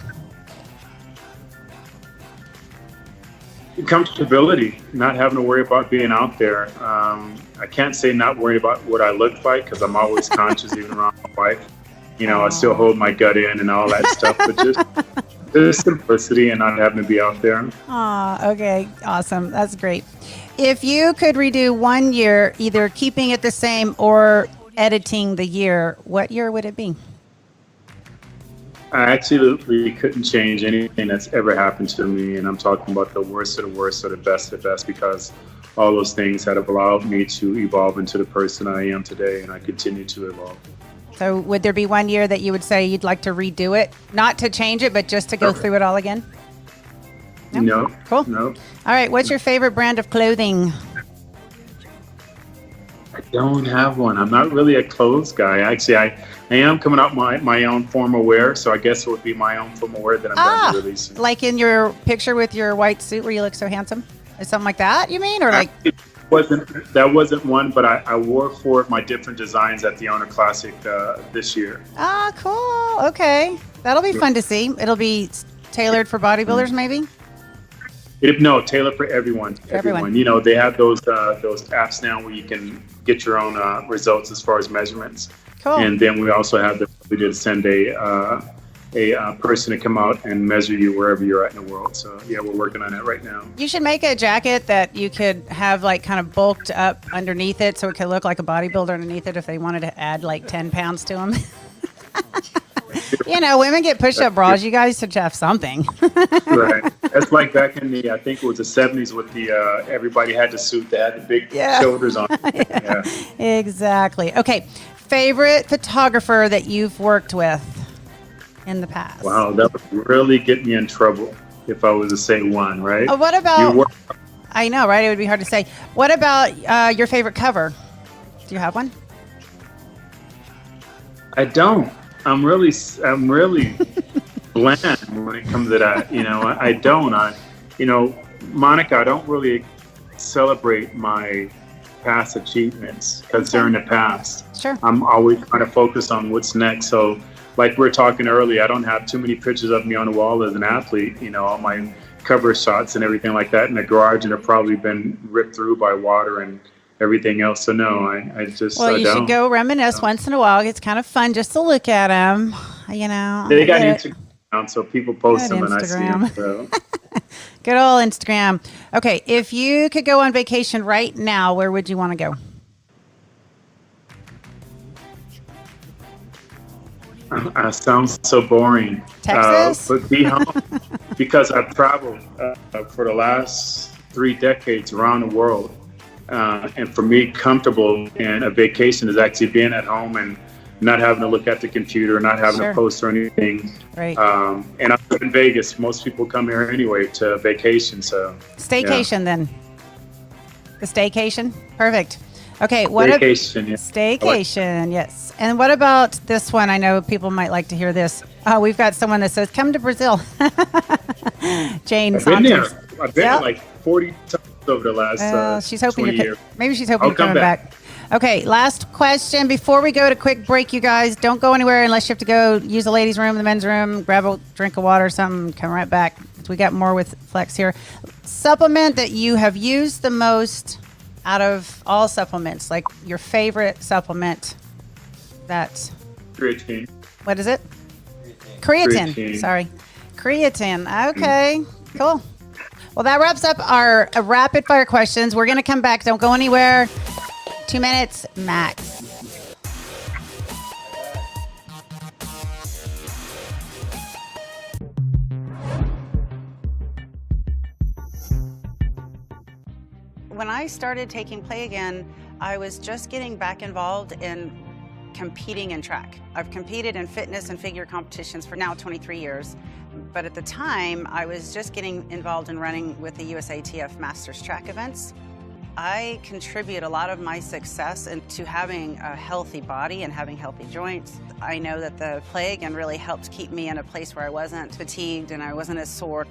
Comfortability, not having to worry about being out there. I can't say not worried about what I look like because I'm always conscious even around my wife. I still hold my gut in and all that stuff, but just the simplicity and not having to be out there. Okay. Awesome. That's great. If you could redo 1 year, either keeping it the same or editing the year, what year would it be? I absolutely couldn't change anything that's ever happened to me, and I'm talking about the worst of the worst or the best of the best, because all those things have allowed me to evolve into the person I am today, and I continue to evolve. So would there be 1 year that you would say you'd like to redo it? Not to change it, but just to go through it all again? No. Cool. No. All right. What's your favorite brand of clothing? I don't have one. I'm not really a clothes guy. Actually, I am coming out my own formal wear, so I guess it would be my own formal wear that I'm going to release. Like in your picture with your white suit where you look so handsome? Is something like that, you mean? Or like... That wasn't one, but I wore 4 of my different designs at the Owner Classic this year. Ah, cool. Okay. That'll be fun to see. It'll be tailored for bodybuilders, maybe? No, tailored for everyone. Everyone. You know, they have those apps now where you can get your own results as far as measurements. Cool. And then we also have the ability to send a person to come out and measure you wherever you're at in the world. So yeah, we're working on that right now. You should make a jacket that you could have like kind of bulked up underneath it so it could look like a bodybuilder underneath it if they wanted to add like 10 pounds to them. You know, women get push-up bras. You guys should have something. Right. That's like back in the, I think it was the 70s with the, everybody had the suit that had the big shoulders on. Yeah. Exactly. Okay. Favorite photographer that you've worked with in the past? Wow, that would really get me in trouble if I was to say one, right? What about, I know, right? It would be hard to say. What about your favorite cover? Do you have one? I don't. I'm really bland when it comes to that. You know, I don't. Monica, I don't really celebrate my past achievements because they're in the past. Sure. I'm always trying to focus on what's next. So, like we were talking earlier, I don't have too many pictures of me on the wall as an athlete. You know, all my cover shots and everything like that in the garage, and have probably been ripped through by water and everything else. So no, I just Well, you should go reminisce once in a while. It's kind of fun just to look at them. You know, they got Instagram, so people post them and I see them. So. Good old Instagram. Okay, if you could go on vacation right now, where would you want to go? Sounds so boring. Texas? But be home because I've traveled for the last 3 decades around the world. And for me, comfortable in a vacation is actually being at home and not having to look at the computer, not having to post or anything. Right. And I live in Vegas. Most people come here anyway to vacation. So staycation then. The staycation? Perfect. Okay. Staycation, yes. And what about this one? I know people might like to hear this. We've got someone that says, come to Brazil. Jane. I've been there. I've been there like 40 times over the last she's hoping 20 years. Maybe she's hoping you're coming back. Okay, last question before we go to quick break, you guys. Don't go anywhere unless you have to go use the ladies' room, the men's room, grab a drink of water or something, come right back. We got more with Flex here. Supplement that you have used the most out of all supplements, like your favorite supplement. That's Creatine. What is it? Creatine. Sorry. Creatine. Okay, cool. Well, that wraps up our rapid fire questions. We're going to come back. Don't go anywhere. 2 minutes max. When I started taking Play Again, I was just getting back involved in competing in track. I've competed in fitness and figure competitions for now 23 years. But at the time, I was just getting involved in running with the USATF Masters track events. I contribute a lot of my success into having a healthy body and having healthy joints. I know that the Play Again really helped keep me in a place where I wasn't fatigued and I wasn't as sore.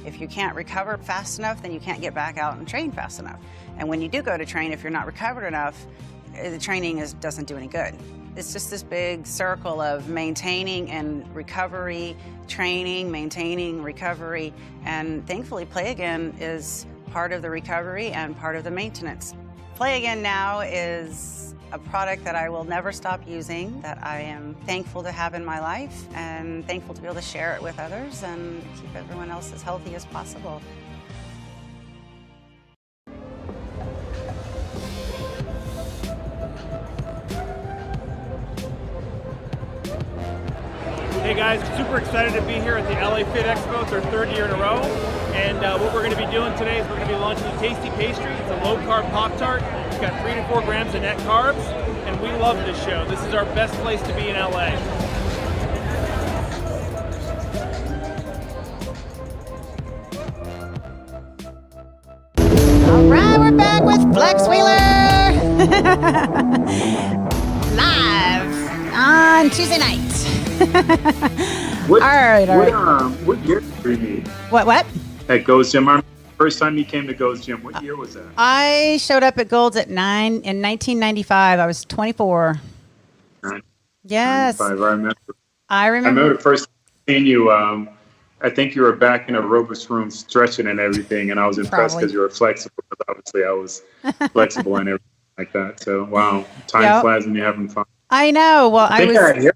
If you can't recover fast enough, then you can't get back out and train fast enough. And when you do go to train, if you're not recovered enough, the training doesn't do any good. It's just this big circle of maintaining and recovery, training, maintaining, recovery, and thankfully Play Again is part of the recovery and part of the maintenance. Play Again now is a product that I will never stop using, that I am thankful to have in my life and thankful to be able to share it with others and keep everyone else as healthy as possible. Hey guys, super excited to be here at the LA Fit Expo. It's our 3rd year in a row. And what we're going to be doing today is we're going to be launching the Tasty Pastry. It's a low-carb Pop-Tart. It's got 3 to 4 grams of net carbs. And we love this show. This is our best place to be in LA. Lex Wheeler live on Tuesday night. All right. What year did we meet? What? At Gold's Gym. I remember the first time you came to Gold's Gym. What year was that? I showed up at Gold's in 1995. I was 24. Yes. 95. I I remember. remember the first time seeing you. I think you were back in a aerobics room stretching and everything, and I was impressed Probably. because you were flexible. Because obviously, I was flexible and everything like that. So, wow, time Yep. flies when you're having fun. I know. Well, I think was. I had hair.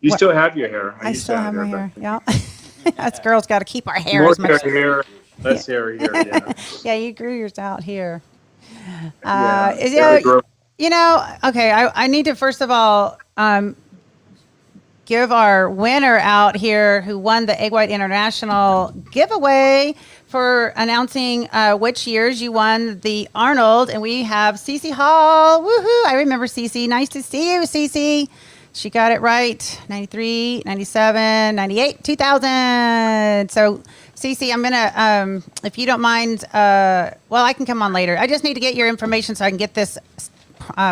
You What? still have your hair. I used to still have my back hair. then. Yeah. Us girls got to keep our hair More as much. hair, less hair here. Yeah. Yeah, you grew yours out here. Yeah, grow- Okay, I need to first of all give our winner out here who won the Egg White International giveaway for announcing which years you won the Arnold. And we have Cece Hall. Woohoo! I remember Cece. Nice to see you, Cece. She got it right. 93, 97, 98, 2000. So, Cece, I'm going to, if you don't mind, I can come on later. I just need to get your information so I can get this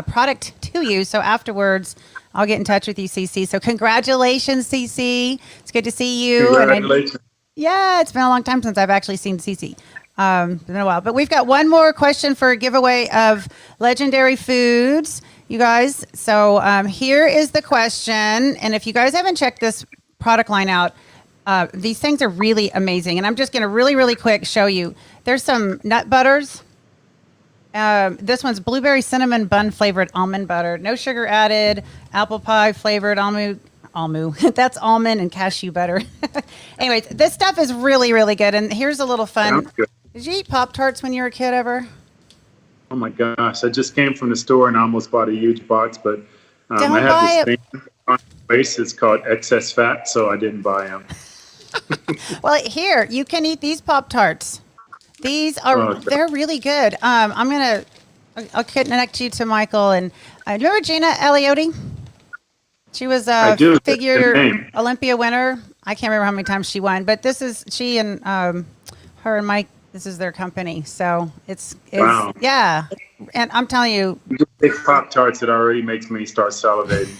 product to you. So afterwards, I'll get in touch with you, Cece. So congratulations, Cece. It's good to see you. Congratulations. It's been a long time since I've actually seen Cece. It's been a while. But we've got one more question for a giveaway of legendary foods, you guys. So here is the question. And if you guys haven't checked this product line out, these things are really amazing. And I'm just going to really, really quick show you. There's some nut butters. This one's blueberry cinnamon bun flavored almond butter. No sugar added. Apple pie flavored almond. That's almond and cashew butter. Anyways, this stuff is really, really good. And here's a little fun. Sounds good. Did you eat Pop-Tarts when you were a kid ever? Oh my gosh! I just came from the store and I almost bought a huge box, but Don't I buy have this thing on my face. It's called excess fat, so I didn't buy them. Well, here, you can eat these Pop-Tarts. These are, they're really good. I'll connect you to Michael. And remember Gina Eliotti? She was I a do. figure Good name. Olympia winner. I can't remember how many times she won, but this is, she and her and Mike, this is their company. So it's Wow. yeah. And I'm telling you, Big Pop-Tarts, it already makes me start salivating.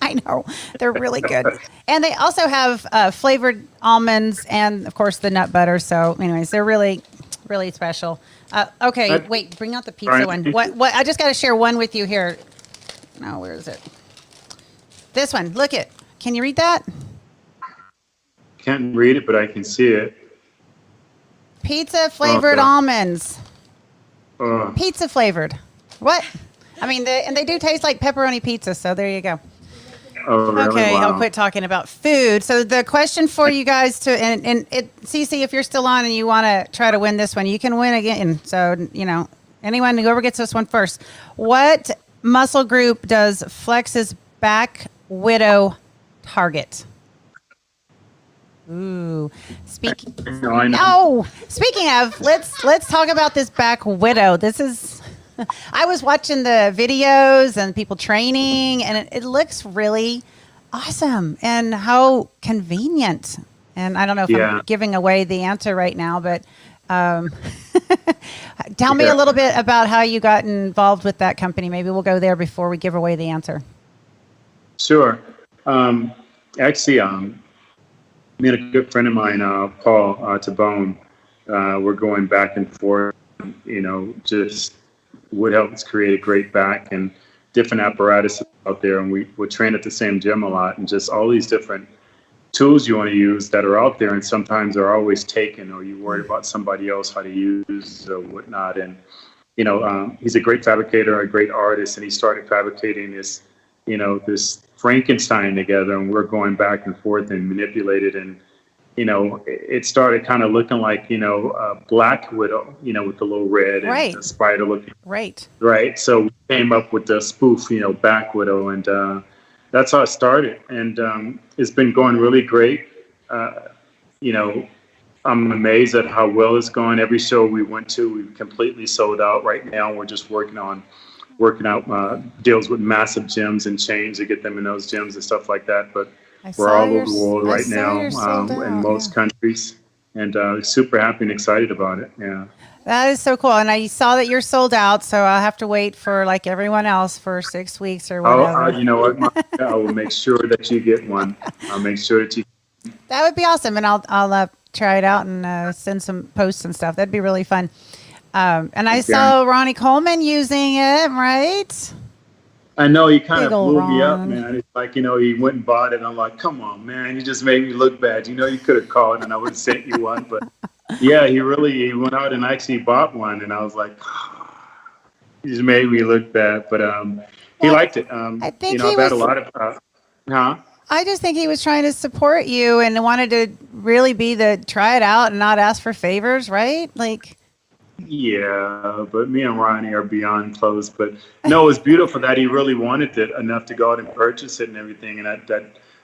I know they're really good. And they also have flavored almonds and of course the nut butter. So anyways, they're really, really special. Okay, wait, bring out the pizza Right. one. What? I just got to share one with you here. No, where is it? This one. Look it. Can you read that? Can't read it, but I can see it. Pizza flavored Okay. almonds. Uh, Pizza flavored. What? I mean, they do taste like pepperoni pizza. So there you go. oh, really? Okay, Wow. I'll quit talking about food. So the question for you guys Cece, if you're still on and you want to try to win this one, you can win again. So, whoever gets this one first. What muscle group does Flex's back widow target? Ooh, speaking. No, I know. No, speaking of, let's talk about this back widow. This is. I was watching the videos and people training, and it looks really awesome and how convenient. And I don't know if I'm giving away the answer right now, but tell me a little bit about how you got involved with that company. Maybe we'll go there before we give away the answer. Sure. Actually, me and a good friend of mine, Paul Tabone, we're going back and forth, just what helps create a great back and different apparatus out there. And we would train at the same gym a lot, and just all these different tools you want to use that are out there, and sometimes are always taken, or you worry about somebody else how to use or whatnot. And he's a great fabricator, a great artist, and he started fabricating this this Frankenstein together, and we're going back and forth and manipulated, and it started kind of looking like Black Widow, with the little red and the spider looking. Right. So we came up with the spoof, Black Widow, and that's how it started, and it's been going really great. I'm amazed at how well it's gone. Every show we went to, we completely sold out. Right now, we're just working out deals with massive gyms and chains to get them in those gyms and stuff like that. But we're all over the world right now in most countries, and super happy and excited about it. Yeah. That is so cool. And I saw that you're sold out, so I'll have to wait for like everyone else for 6 weeks or whatever. You know what, Monica, I will make sure that you get one. I'll make sure that you. That would be awesome. And I'll try it out and send some posts and stuff. That'd be really fun. And I saw Ronnie Coleman using it, right? I know he kind Big of ol' blew me up, Ron. man. It's like, he went and bought it. And I'm like, come on, man. You just made me look bad. You could have called and I would have sent you one. But yeah, he went out and actually bought one. And I was like, he just made me look bad. But he liked it. I think I've had a lot of, I just think he was trying to support you and wanted to really be try it out and not ask for favors, right? Like, yeah, but me and Ronnie are beyond close. But no, it was beautiful that he really wanted it enough to go out and purchase it and everything. And that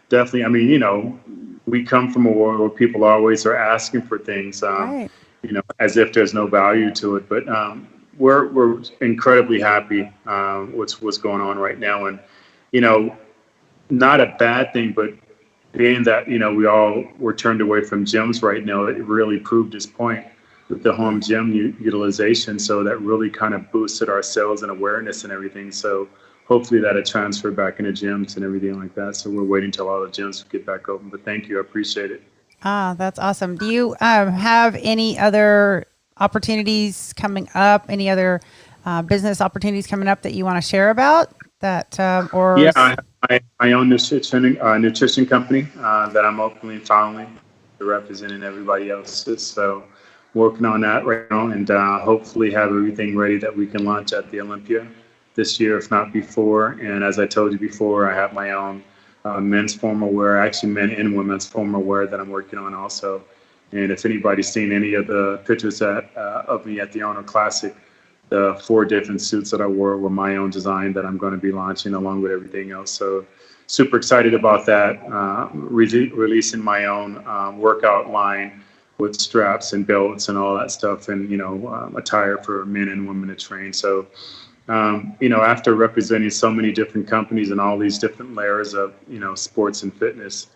definitely, I mean, we come from a world where people always are asking for things, right. As if there's no value to it. But we're incredibly happy with what's going on right now. And, not a bad thing, but being that, we all were turned away from gyms right now, it really proved his point with the home gym utilization. So that really kind of boosted our sales and awareness and everything. So hopefully that'll transfer back into gyms and everything like that. So we're waiting till all the gyms get back open. But thank you. I appreciate it. Ah, that's awesome. Do you have any other opportunities coming up? Any other business opportunities coming up that you want to share about? Yeah, I have my own nutrition company that I'm openly founding, representing everybody else's. So working on that right now, and hopefully have everything ready that we can launch at the Olympia this year, if not before. And as I told you before, I have my own men's formal wear, actually men and women's formal wear that I'm working on also. And if anybody's seen any of the pictures of me at the Honor Classic, the 4 different suits that I wore were my own design that I'm going to be launching along with everything else. So super excited about that. Releasing my own workout line with straps and belts and all that stuff, and attire for men and women to train. So after representing so many different companies and all these different layers of sports and fitness,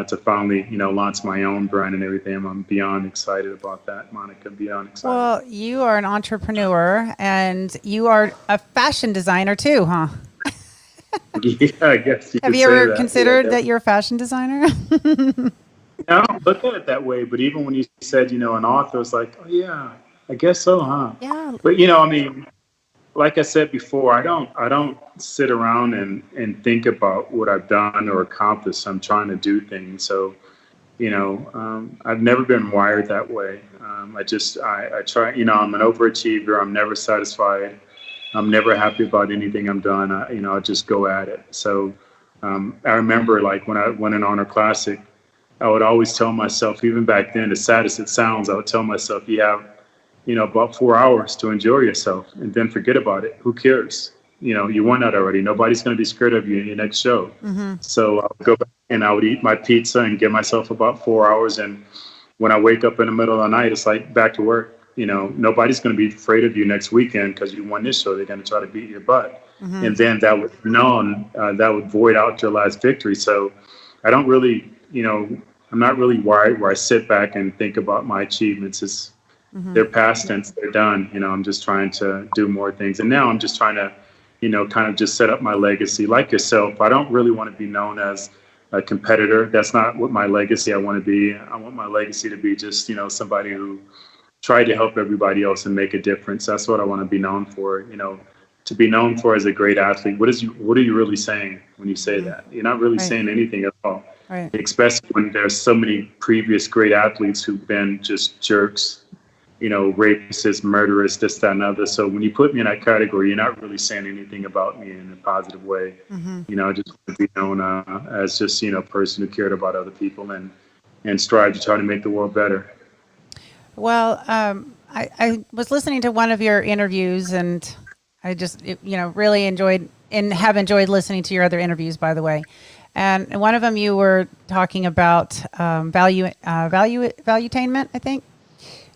to finally launch my own brand and everything, I'm beyond excited about that, Monica. Beyond excited. Well, you are an entrepreneur and you are a fashion designer too, huh? Yeah, I guess. Have you ever considered that you're a fashion designer? I don't look at it that way, but even when you said, an author, was like, oh yeah, I guess so, huh? Yeah. But like I said before, I don't sit around and think about what I've done or accomplished. I'm trying to do things. So, I've never been wired that way. I try, I'm an overachiever. I'm never satisfied. I'm never happy about anything I'm done. I just go at it. So, I remember like when I went in Honor Classic, I would always tell myself, even back then, as sad as it sounds, I would tell myself, you have, about 4 hours to enjoy yourself and then forget about it. Who cares? You won that already. Nobody's going to be scared of you in your next show. Mm-hmm. So I would go back and I would eat my pizza and give myself about 4 hours. And when I wake up in the middle of the night, it's like back to work. Nobody's going to be afraid of you next weekend because you won this show. They're going to try to beat your butt. Mm-hmm. And then that would void out your last victory. So I don't really, I'm not really wired where I sit back and think about my achievements. They're past tense, they're done. I'm just trying to do more things. And now I'm just trying to, kind of just set up my legacy. Like yourself, I don't really want to be known as a competitor. That's not what my legacy I want to be. I want my legacy to be just, somebody who tried to help everybody else and make a difference. That's what I want to be known for, to be known for as a great athlete. What are you really saying when you say that? You're not really saying anything at all. Right. Especially when there's so many previous great athletes who've been just jerks, rapists, murderers, this, that, and other. So when you put me in that category, you're not really saying anything about me in a positive way. Mm-hmm. I just want to be known as just, a person who cared about other people and strive to try to make the world better. Well, I was listening to one of your interviews and I just, really enjoyed and have enjoyed listening to your other interviews, by the way. And one of them you were talking about valuetainment, I think.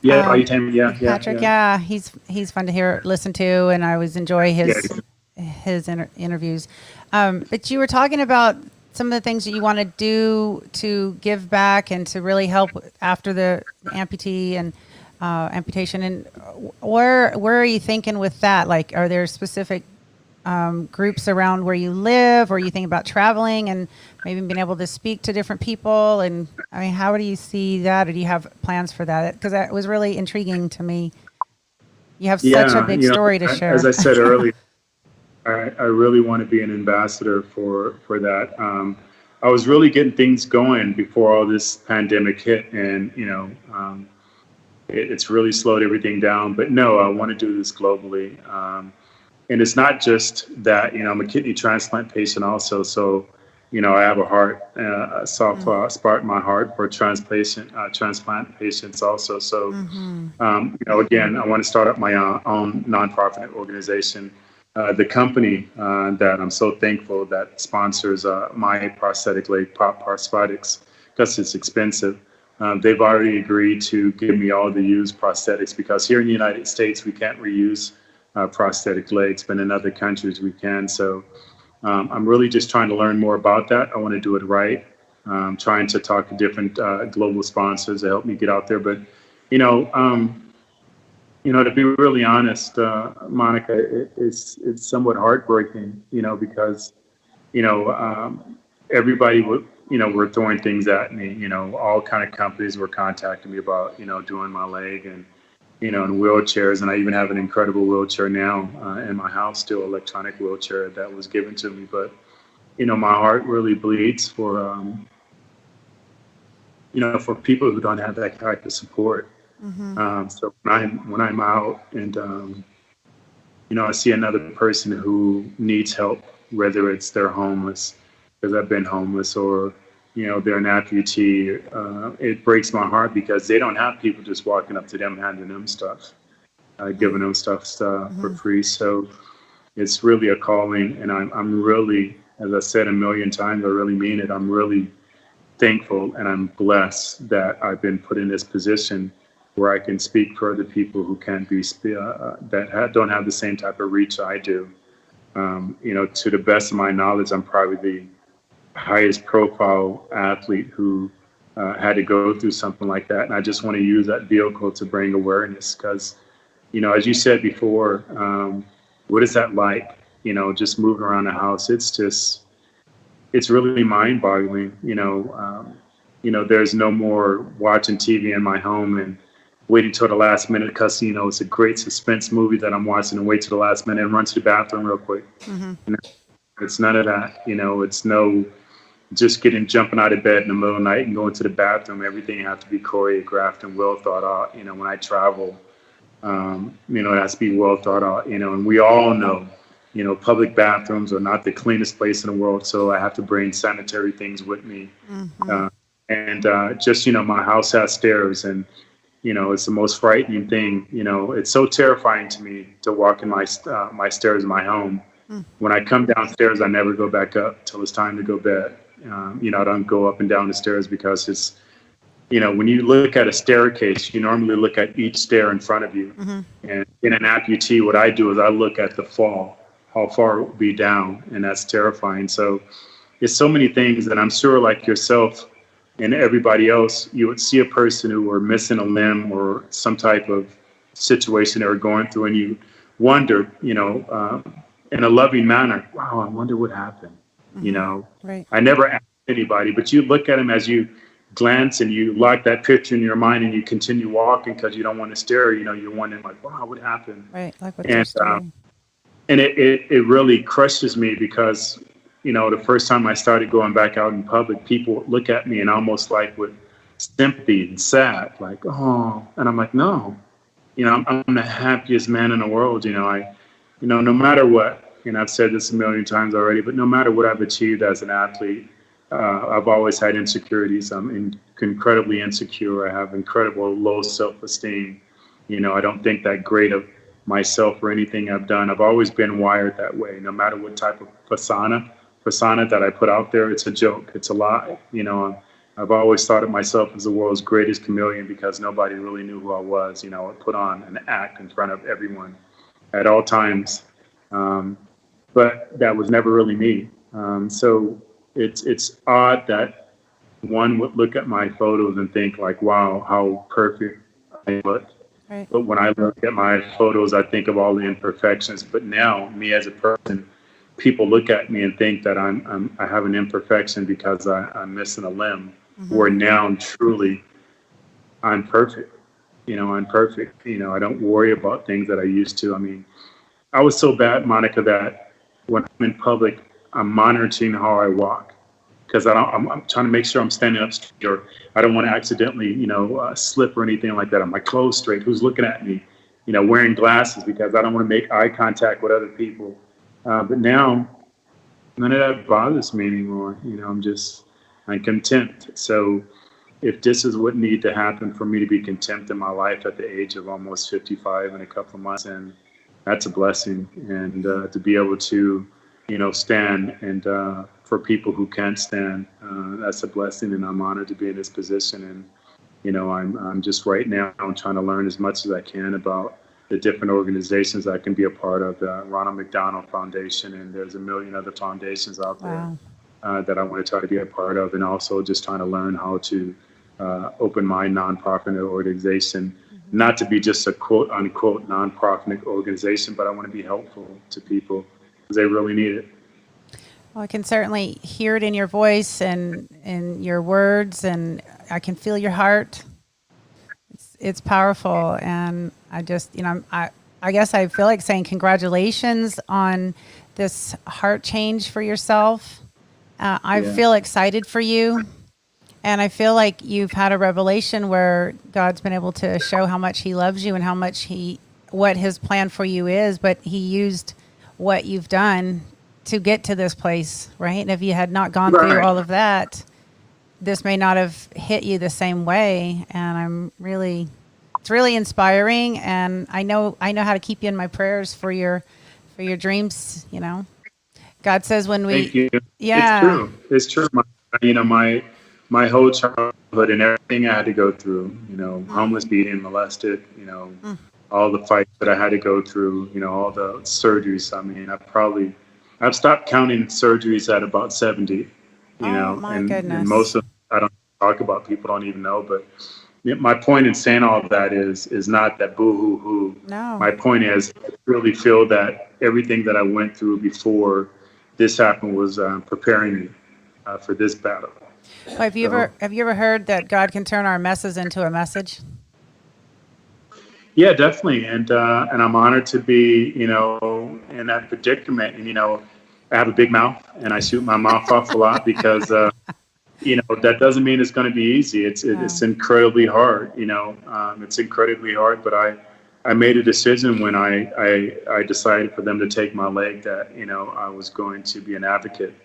Yeah, valuetainment. Yeah, Patrick. Yeah, he's fun to listen to, and I always enjoy his interviews. But you were talking about some of the things that you want to do to give back and to really help after the amputee, and amputation. And where are you thinking with that? Like, are there specific groups around where you live, or you think about traveling and maybe being able to speak to different people? And I mean, how do you see that? Or do you have plans for that? Because that was really intriguing to me. You have such a big story to share. As I said earlier, I really want to be an ambassador for that. I was really getting things going before all this pandemic hit, and it's really slowed everything down. But no, I want to do this globally. And it's not just that, I'm a kidney transplant patient also. So, I have a soft spot in my heart for transplant patients also. So, again, I want to start up my own nonprofit organization. The company that I'm so thankful that sponsors my prosthetic leg, Pop Prosthetics, because it's expensive. They've already agreed to give me all the used prosthetics, because here in the United States, we can't reuse prosthetic legs, but in other countries we can. So I'm really just trying to learn more about that. I want to do it right. Trying to talk to different global sponsors to help me get out there. But, to be really honest, Monica, it's somewhat heartbreaking, because, everybody were throwing things at me, all kind of companies were contacting me about, doing my leg and, in wheelchairs. And I even have an incredible wheelchair now in my house, still electronic wheelchair that was given to me. But, my heart really bleeds for, for people who don't have that type of support. So when I'm out and, I see another person who needs help, whether it's they're homeless, because I've been homeless, or, they're an amputee, it breaks my heart, because they don't have people just walking up to them, handing them stuff, giving them stuff for free. So it's really a calling. And I'm really, as I said a million times, I really mean it. I'm really thankful and I'm blessed that I've been put in this position where I can speak for other people who can't be, don't have the same type of reach I do. To the best of my knowledge, I'm probably the highest profile athlete who had to go through something like that. And I just want to use that vehicle to bring awareness, because, as you said before, what is that like, just moving around the house? It's really mind boggling. There's no more watching TV in my home and waiting till the last minute, because, it's a great suspense movie that I'm watching, and wait till the last minute and run to the bathroom real quick. It's none of that, it's no just jumping out of bed in the middle of the night and going to the bathroom. Everything has to be choreographed and well thought out. When I travel, it has to be well thought out, and we all know, public bathrooms are not the cleanest place in the world. So I have to bring sanitary things with me. Just, my house has stairs, and, it's the most frightening thing. It's so terrifying to me to walk in my stairs in my home. When I come downstairs, I never go back up till it's time to go to bed. I don't go up and down the stairs, because it's, when you look at a staircase, you normally look at each stair in front of you. And in an amputee, what I do is I look at the fall, how far it will be down, and that's terrifying. So it's so many things that I'm sure, like yourself and everybody else, you would see a person who are missing a limb or some type of situation they're going through, and you wonder, in a loving manner, wow, I wonder what happened. Right. I never asked anybody, but you look at them as you glance and you lock that picture in your mind, and you continue walking because you don't want to stare. You're wondering, like, wow, what happened? Right. Like what's your story? And it really crushes me, because, the first time I started going back out in public, people would look at me and almost like with sympathy and sad, like, oh, and I'm like, no, I'm the happiest man in the world. No matter what, I've said this a million times already, but no matter what I've achieved as an athlete, I've always had insecurities. I'm incredibly insecure. I have incredible low self-esteem. I don't think that great of myself or anything I've done. I've always been wired that way. No matter what type of persona that I put out there, it's a joke. It's a lie. I've always thought of myself as the world's greatest chameleon, because nobody really knew who I was. I put on an act in front of everyone at all times. But that was never really me. So it's odd that one would look at my photos and think, like, wow, how perfect I look. Right. But when I look at my photos, I think of all the imperfections. But now, me as a person, people look at me and think that I have an imperfection because I'm missing a limb. Where now, truly, I'm perfect. I'm perfect. I don't worry about things that I used to. I mean, I was so bad, Monica, that when I'm in public, I'm monitoring how I walk because I'm trying to make sure I'm standing up straight, or I don't want to accidentally, slip or anything like that. Are my clothes straight? Who's looking at me? Wearing glasses because I don't want to make eye contact with other people. But now, none of that bothers me anymore. I'm content. So if this is what needed to happen for me to be content in my life at the age of almost 55 in a couple of months, and that's a blessing. And to be able to, stand and for people who can't stand, that's a blessing. And I'm honored to be in this position. And, I'm just right now, I'm trying to learn as much as I can about the different organizations I can be a part of, the Ronald McDonald Foundation, and there's a million other foundations out there that I want to try to be a part of, and also just trying to learn how to open my nonprofit organization, not to be just a quote unquote nonprofit organization, but I want to be helpful to people because they really need it. Well, I can certainly hear it in your voice and in your words, and I can feel your heart. It's powerful, and I just, I guess I feel like saying congratulations on this heart change for yourself. I feel excited for you, and I feel like you've had a revelation where God's been able to show how much He loves you and how much what His plan for you is, but He used what you've done to get to this place, right? And if you had not gone through all of that, this may not have hit you the same way. And it's really inspiring. And I know how to keep you in my prayers for your dreams. God says when we, Thank you. yeah, It's true. My whole childhood and everything I had to go through, homeless, beaten, molested, all the fights that I had to go through, all the surgeries. I mean, I've stopped counting surgeries at about 70, my goodness. And most of them I don't talk about, people don't even know. But my point in saying all of that is not that boo-hoo-hoo. No. My point is I really feel that everything that I went through before this happened was preparing me for this battle. Well, have you ever heard that God can turn our messes into a message? Yeah, definitely, and I'm honored to be, in that predicament. And I have a big mouth, and I shoot my mouth off a lot because, that doesn't mean it's going to be easy. It's incredibly hard. It's incredibly hard. But I made a decision when I decided for them to take my leg that I was going to be an advocate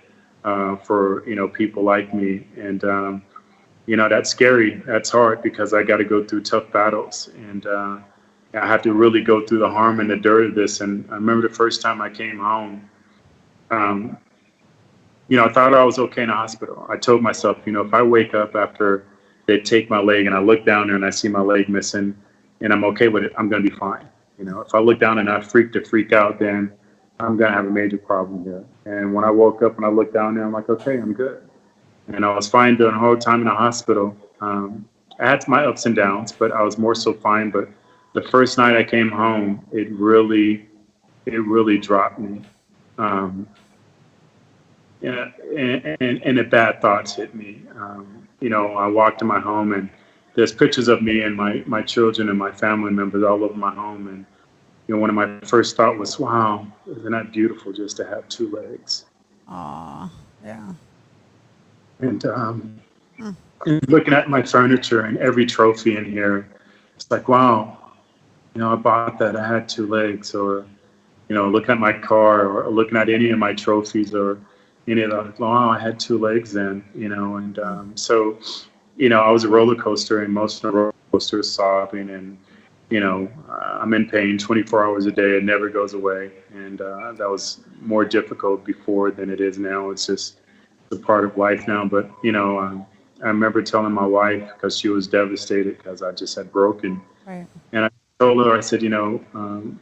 for people like me, and that's scary. That's hard because I got to go through tough battles, and I have to really go through the harm and the dirt of this. And I remember the first time I came home, I thought I was okay in the hospital. I told myself, if I wake up after they take my leg and I look down there and I see my leg missing and I'm okay with it, I'm going to be fine. If I look down and I freak out, then I'm going to have a major problem here. And when I woke up and I looked down there, I'm like, okay, I'm good. And I was fine during the whole time in the hospital. I had my ups and downs, but I was more so fine. But the first night I came home, it really dropped me. And the bad thoughts hit me. I walked in my home and there's pictures of me and my children and my family members all over my home. And, one of my first thoughts was, wow, isn't that beautiful just to have two legs? Aw, yeah. And looking at my furniture and every trophy in here, it's like, wow, I bought that, I had two legs. Or, looking at my car or looking at any of my trophies or any of that, wow, I had two legs then, and so, I was a roller coaster, emotional roller coaster, sobbing, and, I'm in pain 24 hours a day. It never goes away. And that was more difficult before than it is now. It's just a part of life now. But, I remember telling my wife, because she was devastated because I just had broken. Right. And I told her, I said, Sheena,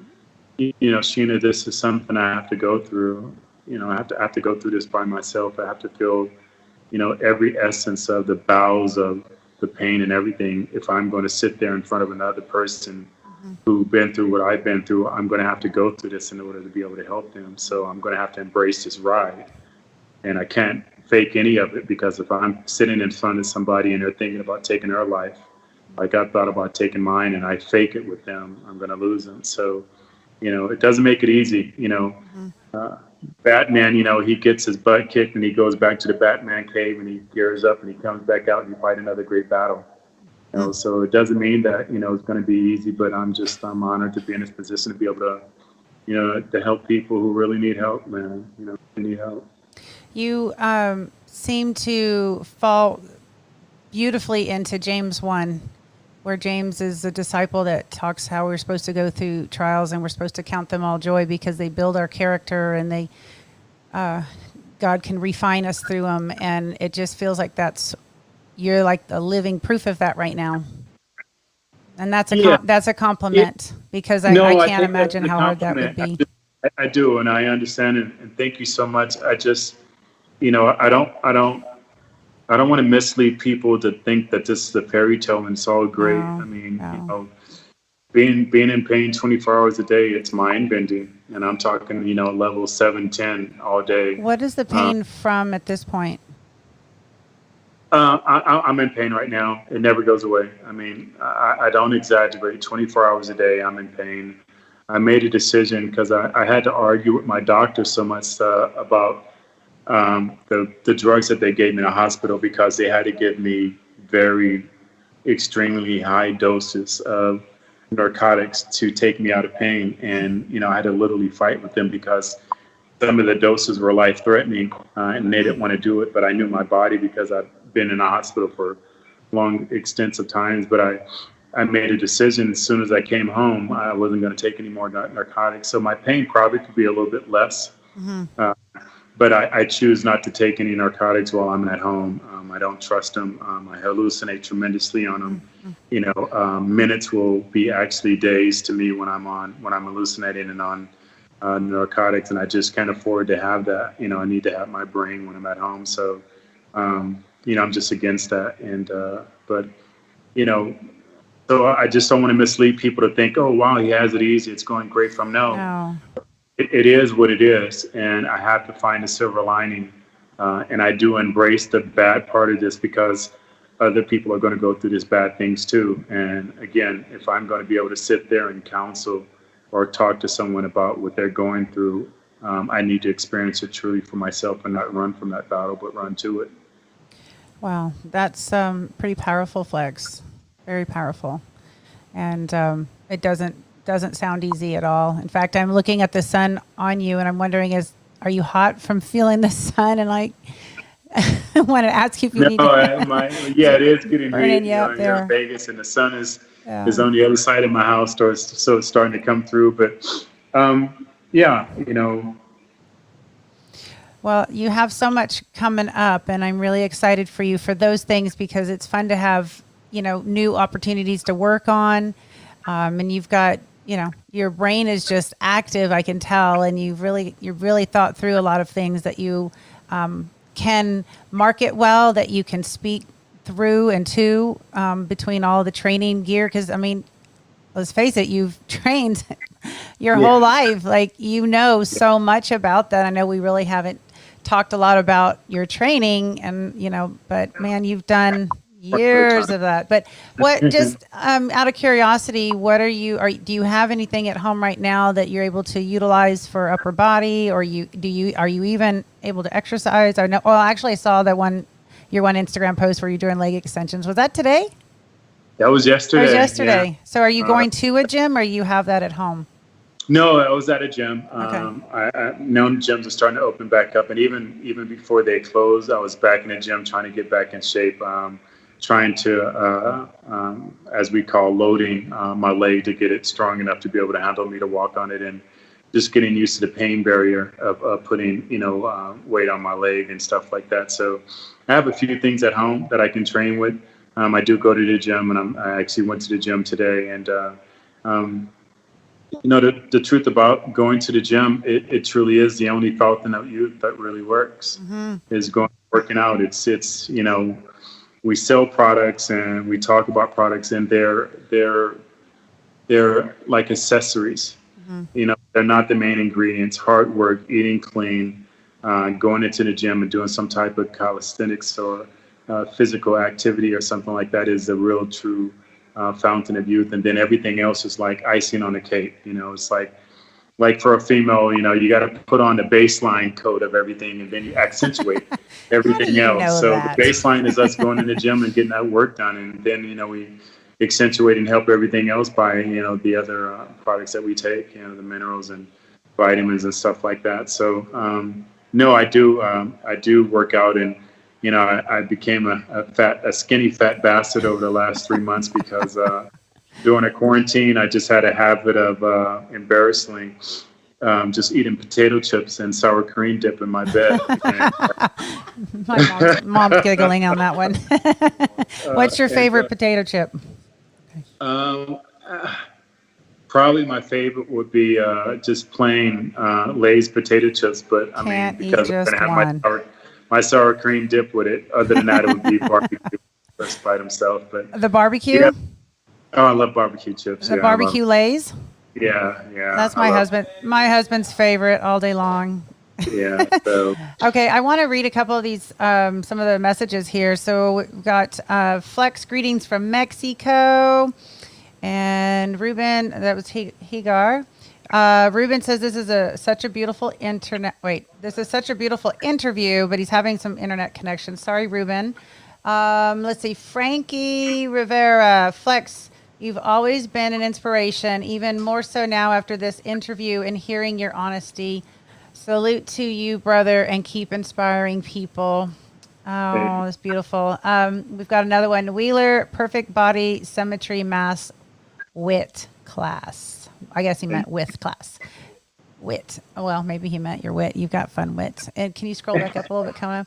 this is something I have to go through. I have to go through this by myself. I have to feel, every essence of the bowels of the pain and everything if I'm going to sit there in front of another person who've been through what I've been through. I'm going to have to go through this in order to be able to help them. So I'm going to have to embrace this ride, and I can't fake any of it, because if I'm sitting in front of somebody and they're thinking about taking their life, like I thought about taking mine, and I fake it with them, I'm going to lose them. So, it doesn't make it easy. Batman, he gets his butt kicked and he goes back to the Batman cave and he gears up and he comes back out and he fight another great battle. So it doesn't mean that, it's going to be easy, but I'm honored to be in this position to be able to, to help people who really need help, man. They need help. You seem to fall beautifully into James 1, where James is a disciple that talks how we're supposed to go through trials and we're supposed to count them all joy because they build our character and they, God can refine us through them. And it just feels like you're like the living proof of that right now. And that's a compliment, because I can't imagine how hard that would be. I do, and I understand, and thank you so much. I just, I don't want to mislead people to think that this is a fairy tale and it's all great. No. Being in pain 24 hours a day, it's mind bending, and I'm talking, level 7, 10 all day. What is the pain from at this point? I'm in pain right now. It never goes away. I don't exaggerate. 24 hours a day, I'm in pain. I made a decision because I had to argue with my doctor so much about the drugs that they gave me in the hospital, because they had to give me very extremely high doses of narcotics to take me out of pain. And, I had to literally fight with them because some of the doses were life-threatening, and they didn't want to do it. But I knew my body, because I've been in the hospital for long, extensive times. But I made a decision as soon as I came home, I wasn't going to take any more narcotics. So my pain probably could be a little bit less. But I choose not to take any narcotics while I'm at home. I don't trust them. I hallucinate tremendously on them. Minutes will be actually days to me when I'm hallucinating and on narcotics, and I just can't afford to have that. I need to have my brain when I'm at home. So, I'm just against that. And so I just don't want to mislead people to think, oh wow, he has it easy, it's going great from no. It is what it is, and I have to find a silver lining, and I do embrace the bad part of this, because other people are going to go through these bad things too. And again, if I'm going to be able to sit there and counsel or talk to someone about what they're going through, I need to experience it truly for myself and not run from that battle, but run to it. Wow, that's pretty powerful, Flex. Very powerful, and it doesn't sound easy at all. In fact, I'm looking at the sun on you, and I'm wondering, are you hot from feeling the sun? And I want to ask you if you need to. Yeah, it is getting heat. Here in Vegas, and the sun is on the other side of my house, so it's starting to come through. But Well, you have so much coming up, and I'm really excited for you for those things, because it's fun to have new opportunities to work on, and you've got. Your brain is just active, I can tell, and you've really thought through a lot of things that you can market well, that you can speak through and to, between all the training gear. Because let's face it, you've trained your whole life, so much about that. I know we really haven't talked a lot about your training, and but man, you've done years of that. But what, just out of curiosity, what do you have anything at home right now that you're able to utilize for upper body, or are you even able to exercise? Or no? Well, actually, I saw your one Instagram post where you're doing leg extensions. Was that today? That was yesterday. It was yesterday. Yeah. So are you going to a gym, or you have that at home? No, I was at a gym. Okay. I known gyms are starting to open back up, and even before they closed, I was back in the gym trying to get back in shape. Trying to, as we call, loading my leg to get it strong enough to be able to handle me to walk on it, and just getting used to the pain barrier of putting, weight on my leg and stuff like that. So I have a few things at home that I can train with. I do go to the gym, and I actually went to the gym today. And, the truth about going to the gym, it truly is the only fountain of youth that really works, is working out. It's we sell products and we talk about products, and they're they're like accessories. You know, they're not the main ingredients. Hard work, eating clean, going into the gym and doing some type of calisthenics or physical activity or something like that is the real true fountain of youth. And then everything else is like icing on the cake. You know, it's like for a female, you know, you got to put on the baseline coat of everything and then you accentuate everything else. So the baseline is us going in the gym and getting that work done. And then, you know, we accentuate and help everything else by, you know, the other products that we take, you know, the minerals and vitamins and stuff like that. So, no, I do work out, and, you know, I became a skinny fat bastard over the last 3 months because during a quarantine, I just had a habit of embarrassingly just eating potato chips and sour cream dip in my bed. My mom's giggling on that one. What's your favorite potato chip? Probably my favorite would be just plain Lay's potato chips, but I mean, because I'm gonna have my sour cream dip with it. Other than that, it would be barbecue just by themselves. But the barbecue? Yeah. Oh, I love barbecue chips. The barbecue Lay's? Yeah. That's my husband's favorite all day long. Yeah. So. Okay, I want to read a couple of these, some of the messages here. So we've got Flex, greetings from Mexico. And Ruben, that was Higar. Ruben says this is such a beautiful this is such a beautiful interview, but he's having some internet connection. Sorry, Ruben. Let's see, Frankie Rivera, Flex, you've always been an inspiration, even more so now after this interview and hearing your honesty. Salute to you, brother, and keep inspiring people. Oh, that's beautiful. We've got another one. Wheeler, perfect body symmetry mass wit class. I guess he meant with class. Wit. Well, maybe he meant your wit. You've got fun wits. And can you scroll back up a little bit, Kona?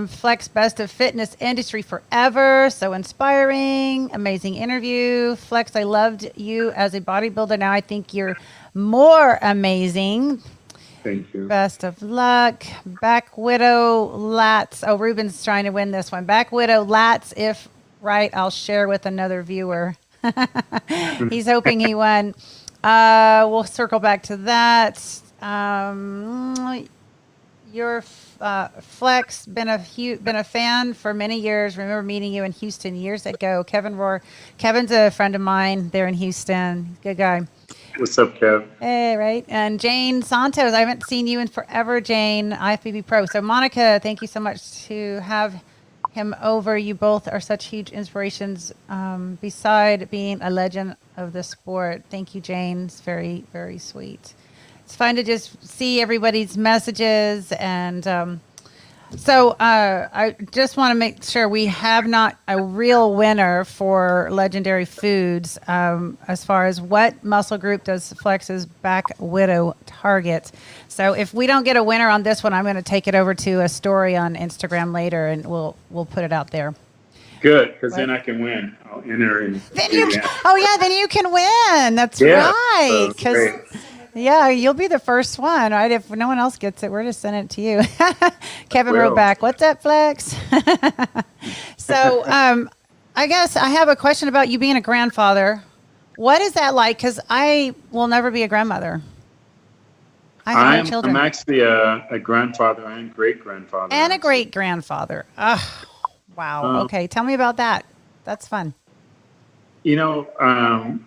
Flex, best of fitness industry forever. So inspiring. Amazing interview. Flex, I loved you as a bodybuilder. Now I think you're more amazing. Thank you. Best of luck. Back Widow Lats. Oh, Ruben's trying to win this one. Back Widow Lats. If right, I'll share with another viewer. He's hoping he won. We'll circle back to that. Your Flex, been a fan for many years. Remember meeting you in Houston years ago. Kevin Rohr. Kevin's a friend of mine there in Houston. Good guy. What's up, Kev? Hey, right. And Jane Santos. I haven't seen you in forever, Jane. IFBB Pro. So Monica, thank you so much to have him over. You both are such huge inspirations beside being a legend of the sport. Thank you, Jane. It's very, very sweet. It's fun to just see everybody's messages. And so I just want to make sure we have not a real winner for Legendary Foods as far as what muscle group does Flex's Back Widow target. So if we don't get a winner on this one, I'm going to take it over to a story on Instagram later, and we'll put it out there. Good, because then I can win. I'll enter and then you can win. That's right. Because you'll be the first one, right? If no one else gets it, we're just sending it to you. Kevin wrote back, "What's up, Flex?" So I guess I have a question about you being a grandfather. What is that like? Because I will never be a grandmother. I have no children. I'm actually a grandfather and great-grandfather. And a great-grandfather. Oh, wow. Okay, tell me about that. That's fun. You know,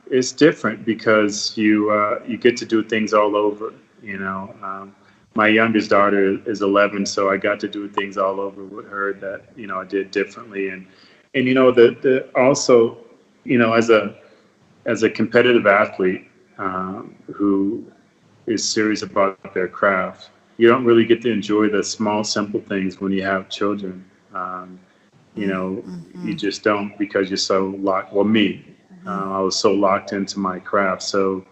it's different because you get to do things all over. You know, my youngest daughter is 11, so I got to do things all over with her that, you know, I did differently. And you know, the also, you know, as a competitive athlete who is serious about their craft, you don't really get to enjoy the small, simple things when you have children. You know, you just don't, because you're so locked. Well, me, I was so locked into my craft. So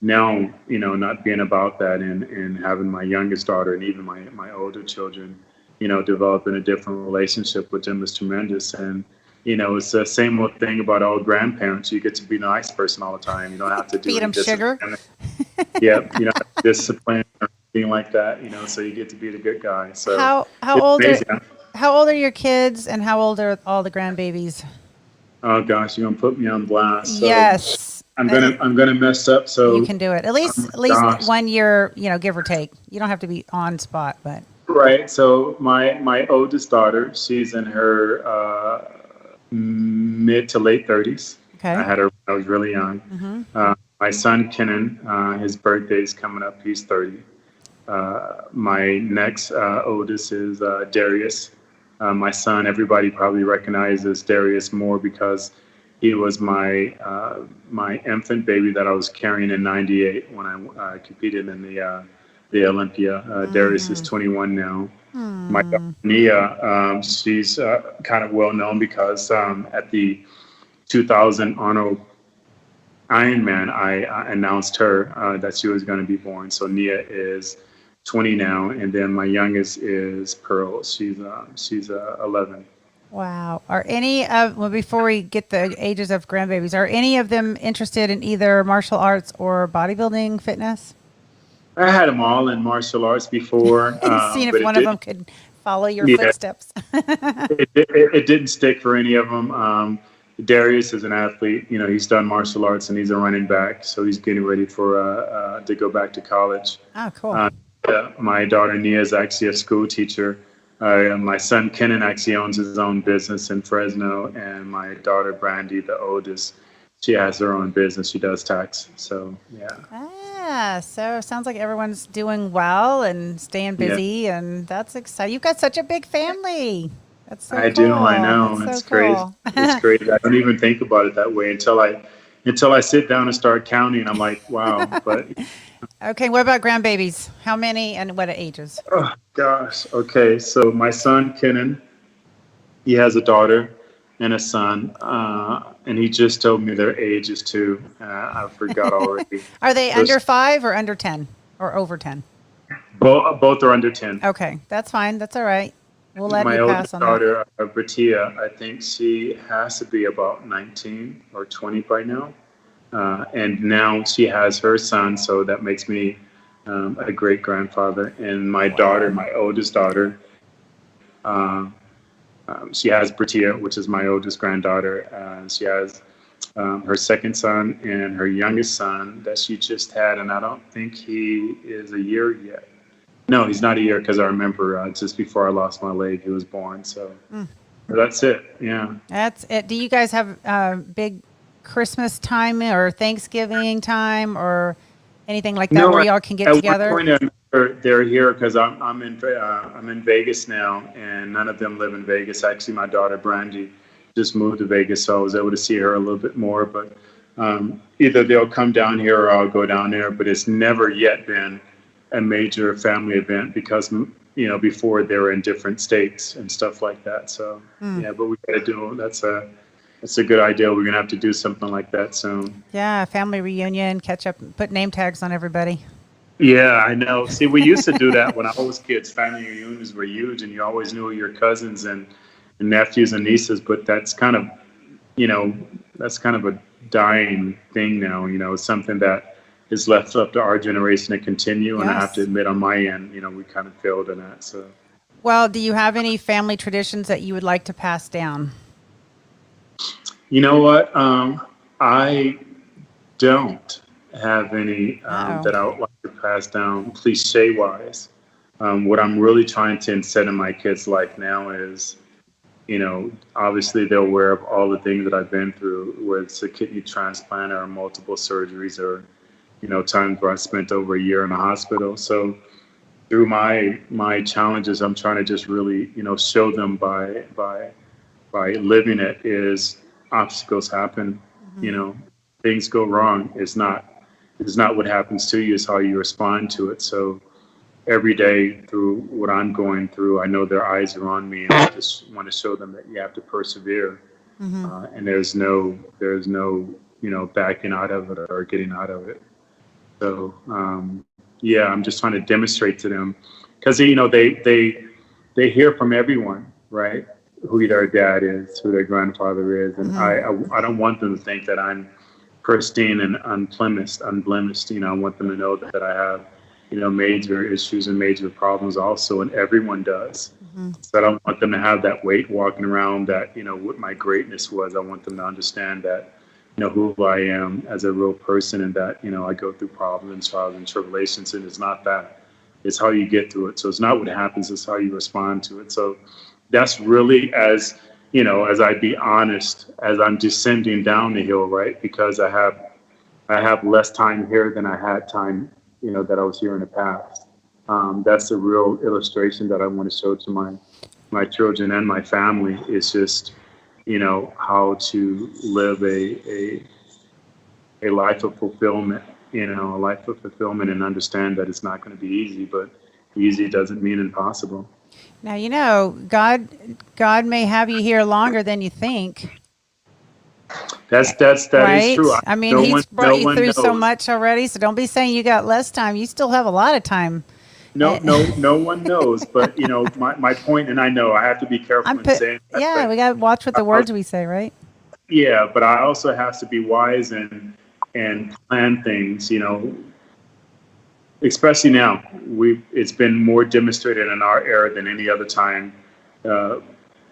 now, you know, not being about that and having my youngest daughter and even my older children, you know, developing a different relationship with them is tremendous. And, you know, it's the same old thing about all grandparents. You get to be a nice person all the time. You don't have to do feed them sugar. Yeah, you know, discipline or anything like that. You know, so you get to be the good guy. So how old are your kids, and how old are all the grandbabies? Oh gosh, you're gonna put me on blast. So, yes. I'm gonna mess up. So You can do it. At least gosh. 1 year, give or take. You don't have to be on spot, but Right. So my oldest daughter, she's in her mid to late 30s. I okay. had her when I was really young. My son Kenan, his birthday's coming up. He's 30. My next oldest is Darius. My son, everybody probably recognizes Darius more because he was my infant baby that I was carrying in '98 when I competed in the Olympia. Darius is 21 now. My daughter Nia, she's kind of well known because at the 2000 Arnold Ironman, I announced her that she was going to be born. So Nia is 20 now, and then my youngest is Pearl. She's 11. Wow. Are any of, well, before we get the ages of grandbabies, are any of them interested in either martial arts or bodybuilding fitness? I had them all in martial arts before, Seeing if but one of them could follow your yeah, footsteps. it didn't stick for any of them. Darius is an athlete. He's done martial arts and he's a running back, so he's getting ready for to go back to college. Oh, cool. My daughter Nia is actually a school teacher. My son Kenan actually owns his own business in Fresno, and my daughter Brandy, the oldest, she has her own business. She does tax. So yeah. So sounds like everyone's doing well and staying busy, and that's exciting. You've got such a big family. That's so I cool. do. I know. That's It's so crazy. cool. It's crazy. I don't even think about it that way until I sit down and start counting. I'm like, wow. But Okay, what about grandbabies? How many and what ages? oh gosh. Okay. So my son Kenan, he has a daughter and a son, and he just told me their ages too. I forgot already. Are they Those- under 5 or under 10 or over 10? Both are under 10. Okay, that's fine. That's all right. We'll let My you oldest pass on that. daughter, Bratia, I think she has to be about 19 or 20 by now. And now she has her son, so that makes me a great grandfather. And my daughter, my oldest daughter, she has Bratia, which is my oldest granddaughter. She has her second son and her youngest son that she just had, and I don't think he is a year yet. No, he's not a year because I remember just before I lost my leg, he was born. So that's it. Yeah. That's it. Do you guys have big Christmas time or Thanksgiving time or anything like that No, where y'all can get at together? one point they're here because I'm in Vegas now, and none of them live in Vegas. Actually, my daughter Brandy just moved to Vegas, so I was able to see her a little bit more. But either they'll come down here or I'll go down there. But it's never yet been a major family event because before they were in different states and stuff like that. So yeah, but we got to do that's a good idea. We're gonna have to do something like that soon. Yeah, family reunion, catch up, put name tags on everybody. Yeah, I know. See, we used to do that when I was kids. Family reunions were huge, and you always knew your cousins and nephews and nieces. But that's kind of, a dying thing now. It's something that is left up to our generation to continue. And I have Yes. to admit, on my end, we kind of failed in that. So, Well, do you have any family traditions that you would like to pass down? you know what? I don't have any Uh-oh. that I would like to pass down cliche wise. What I'm really trying to inset in my kids' life now is, obviously they're aware of all the things that I've been through, whether it's a kidney transplant or multiple surgeries or, times where I spent over a year in the hospital. So through my challenges, I'm trying to just really, show them by living it is obstacles happen, things go wrong. It's not what happens to you, it's how you respond to it. So every day through what I'm going through, I know their eyes are on me, and I just want to show them that you have to persevere. And there's no backing out of it or getting out of it. So yeah, I'm just trying to demonstrate to them because they hear from everyone, right? Who their dad is, who their grandfather is, and I don't want them to think that I'm pristine and unblemished. I want them to know that I have, major issues and major problems also, and everyone does. So I don't want them to have that weight walking around that, what my greatness was. I want them to understand that who I am as a real person, and that, I go through problems, trials, and tribulations, and it's not that. It's how you get through it. So it's not what happens, it's how you respond to it. So that's really, as as I be honest, as I'm descending down the hill, right? Because I have less time here than I had time, that I was here in the past. That's a real illustration that I want to show to my children and my family. Is just, how to live a life of fulfillment, and understand that it's not going to be easy, but easy doesn't mean impossible. Now, God may have you here longer than you think. That right? is true. I mean, he's brought you through so much already, so don't be saying you got less time. You still have a lot of time. No one knows. But my point, and I know I have to be careful in saying that. Yeah, we got to watch what the words we say, right? Yeah, but I also have to be wise and plan things. Especially now, it's been more demonstrated in our era than any other time.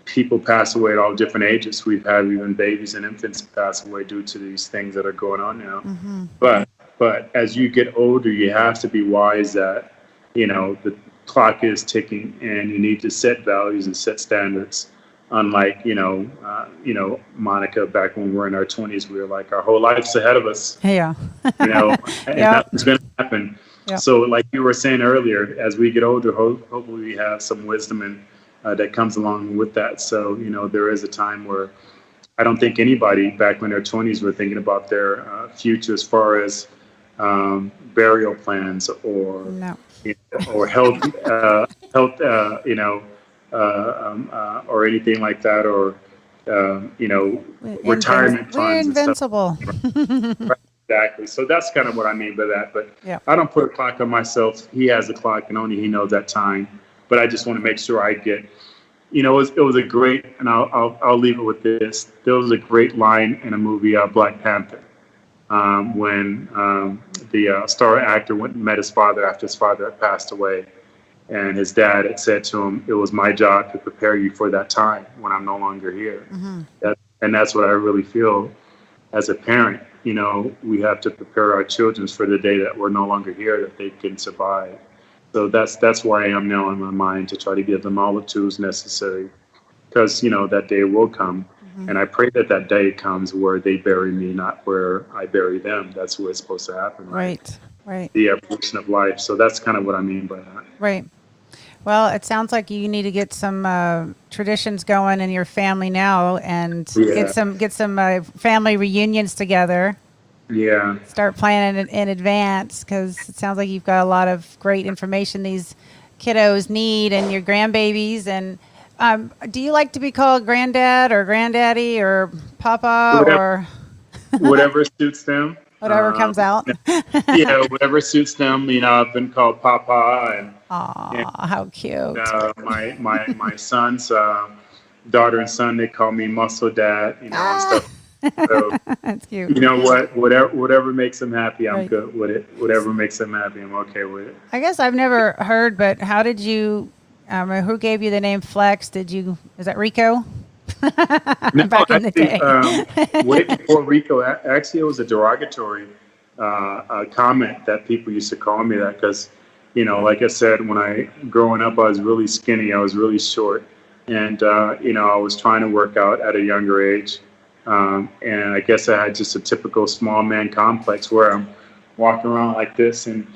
People pass away at all different ages. We've had even babies and infants pass away due to these things that are going on now. Mm-hmm. But as you get older, you have to be wise that the clock is ticking, and you need to set values and set standards. Unlike Monica, back when we were in our 20s, we were like, our whole life's ahead of us. Yeah. And nothing's going to happen. Yep. So like you were saying earlier, as we get older, hopefully we have some wisdom and that comes along with that. So, there is a time where I don't think anybody back when they're 20s were thinking about their future as far as burial plans or or health, or anything like that, or retirement funds. We're invincible. Right, exactly. So that's kind of what I mean by that. But I don't put a clock on myself. He has a clock, and only he knows that time. But I just want to make sure I get. It was a great, and I'll leave it with this. There was a great line in a movie, Black Panther, when the star actor went and met his father after his father had passed away, and his dad had said to him, "It was my job to prepare you for that time when I'm no longer here." Mm-hmm. And that's what I really feel as a parent. We have to prepare our children for the day that we're no longer here, that they can survive. So that's why I am now in my mind, to try to give them all the tools necessary, because that day will come. Mm-hmm. And I pray that day comes where they bury me, not where I bury them. That's what's supposed to happen, right? The evolution of life. So that's kind of what I mean by that. Right. Well, it sounds like you need to get some traditions going in your family now, and get some family reunions together. Yeah. Start planning in advance, because it sounds like you've got a lot of great information these kiddos need, and your grandbabies. And do you like to be called granddad or granddaddy or papa or whatever suits them? Whatever comes out. Whatever suits them. I've been called papa, and how cute. My son's daughter and son, they call me muscle dad. And stuff. So, that's cute. Whatever makes them happy, I'm good with it. Whatever makes them happy, I'm okay with it. I guess I've never heard, but how did you? Who gave you the name Flex? Is that Rico? Back in the day. Way before Rico, actually, it was a derogatory comment that people used to call me that, because, like I said, when growing up, I was really skinny, I was really short, and I was trying to work out at a younger age. And I guess I had just a typical small man complex, where I'm walking around like this, and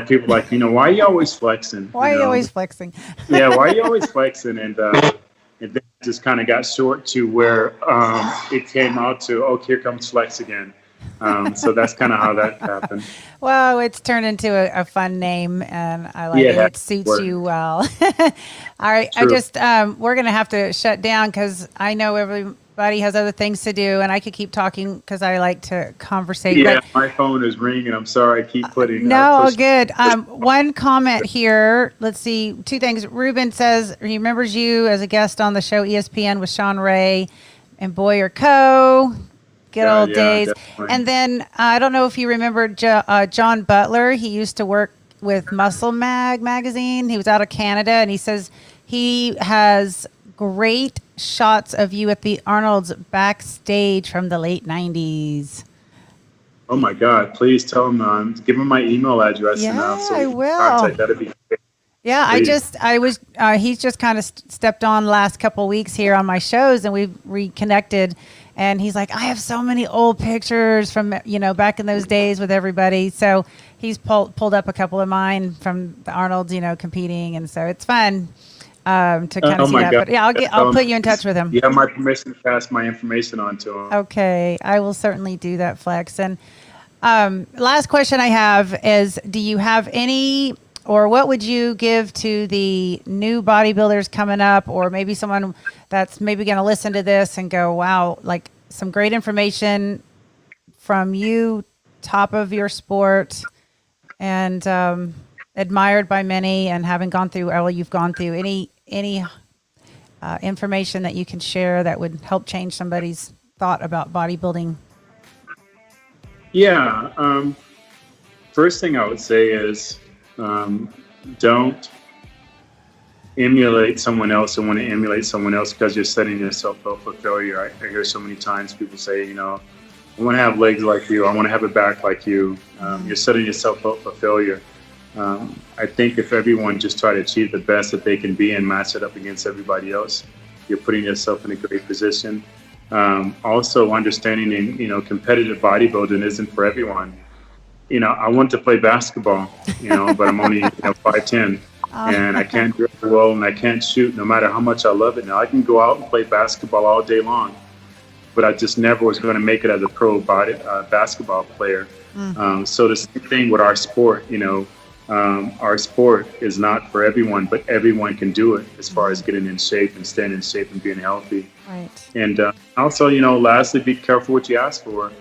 people like, why are you always flexing? Why are you always flexing? Yeah, why are you always flexing? And then it just kind of got short to where it came out to, here comes flex again. So that's kind of how that happened. Well, it's turned into a fun name, and I like it. It suits you well. All right, True. I just we're gonna have to shut down, because I know everybody has other things to do, and I could keep talking because I like to conversate. Yeah, my phone is ringing. I'm sorry, I keep putting. No, good. One comment here. Let's see. Two things. Ruben says he remembers you as a guest on the show ESPN with Sean Ray and Boyer Co. Good old days. Definitely. And then I don't know if you remember John Butler. He used to work with Muscle magazine. He was out of Canada, and he says he has great shots of you at the Arnold's backstage from the late 90s. Oh my God! Please tell him. Give him my email address. Yeah, so I we can will. contact. That'd be great. Yeah, Please. he's just kind of stepped on the last couple of weeks here on my shows, and we've reconnected. And he's like, I have so many old pictures from, back in those days with everybody. So he's pulled up a couple of mine from the Arnold's, competing. And so it's fun to kind of see that. God. But yeah, I'll put you in touch with him. You have my permission to pass my information on to him. Okay, I will certainly do that, Flex. And last question I have is, do you have any, or what would you give to the new bodybuilders coming up, or maybe someone that's maybe going to listen to this and go, wow, like some great information from you, top of your sport, and admired by many, and having gone through all you've gone through, any information that you can share that would help change somebody's thought about bodybuilding? Yeah. First thing I would say is, don't emulate someone else and want to emulate someone else because you're setting yourself up for failure. I hear so many times people say, I want to have legs like you. I want to have a back like you. You're setting yourself up for failure. I think if everyone just try to achieve the best that they can be and match it up against everybody else, you're putting yourself in a great position. Also understanding, competitive bodybuilding isn't for everyone. I want to play basketball, but I'm only 5'10", and I can't dribble well and I can't shoot no matter how much I love it. Now I can go out and play basketball all day long, but I just never was going to make it as a pro basketball player. So the same thing with our sport, our sport is not for everyone, but everyone can do it as far as getting in shape and staying in shape and being healthy. Right. And also, lastly, be careful what you ask for.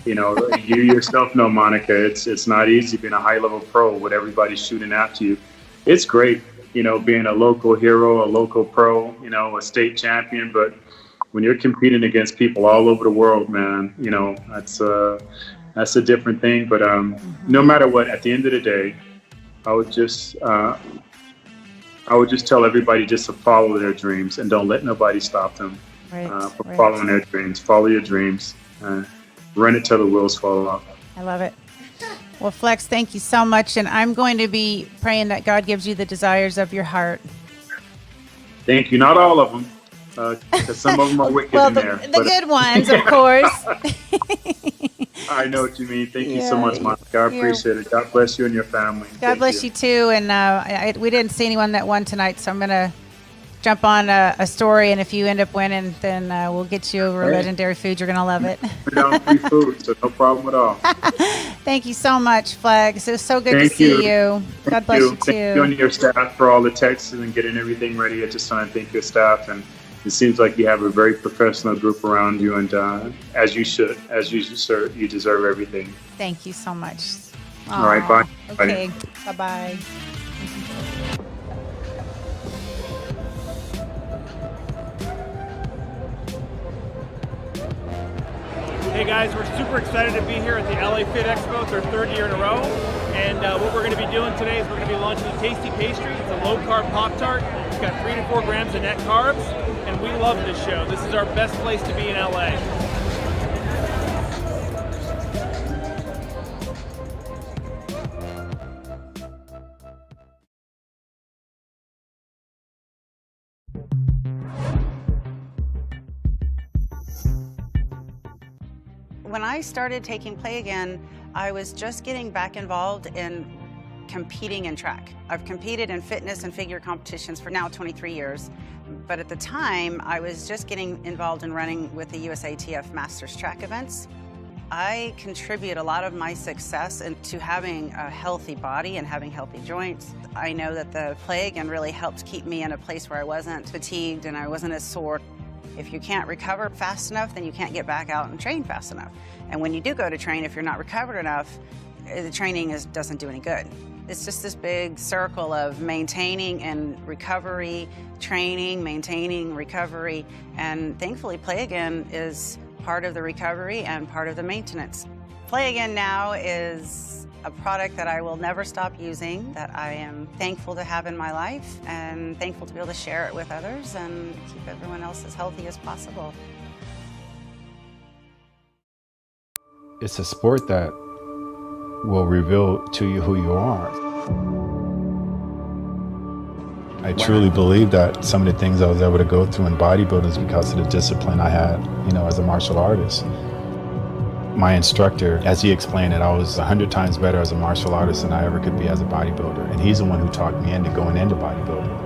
You yourself know, Monica, it's not easy being a high-level pro with everybody shooting after you. It's great, being a local hero, a local pro, a state champion. But when you're competing against people all over the world, man, that's a different thing. But no matter what, at the end of the day, I would just tell everybody just to follow their dreams and don't let nobody stop them from following their dreams. Follow your dreams. Run it till the wheels fall off. I love it. Well, Flex, thank you so much. And I'm going to be praying that God gives you the desires of your heart. Thank you. Not all of them, because some of them are wicked in there. The good ones, of course. I know what you mean. Thank you so much, Monica. I appreciate it. God bless you and your family. God bless you too. And we didn't see anyone that won tonight, so I'm going to jump on a story, and if you end up winning, then we'll get you over legendary food. You're going to love it. We're down free food, so no problem at all. Thank you so much, Flex. It was so good to see you. God bless you too. Thank you and your staff for all the texts and getting everything ready. I just want to thank your staff, and it seems like you have a very professional group around you, and as you should, you deserve everything. Thank you so much. Aww. All right, bye. Okay, bye-bye. Hey guys, we're super excited to be here at the LA Fit Expo. It's our third year in a row. And what we're going to be doing today is we're going to be launching a tasty pastry. It's a low-carb Pop-Tart. It's got 3 to 4 grams of net carbs. And we love this show. This is our best place to be in LA. When I started taking Play Again, I was just getting back involved in competing in track. I've competed in fitness and figure competitions for now 23 years, but at the time I was just getting involved in running with the USATF Masters track events. I contribute a lot of my success into having a healthy body and having healthy joints. I know that the Play Again really helped keep me in a place where I wasn't fatigued and I wasn't as sore. If you can't recover fast enough, then you can't get back out and train fast enough. And when you do go to train, if you're not recovered enough, the training doesn't do any good. It's just this big circle of maintaining and recovery, training, maintaining, recovery, and thankfully Play Again is part of the recovery and part of the maintenance. Play Again now is a product that I will never stop using, that I am thankful to have in my life and thankful to be able to share it with others and keep everyone else as healthy as possible. It's a sport that will reveal to you who you are. I truly believe that some of the things I was able to go through in bodybuilding is because of the discipline I had, as a martial artist. My instructor, as he explained it, I was 100 times better as a martial artist than I ever could be as a bodybuilder. And he's the one who talked me into going into bodybuilding.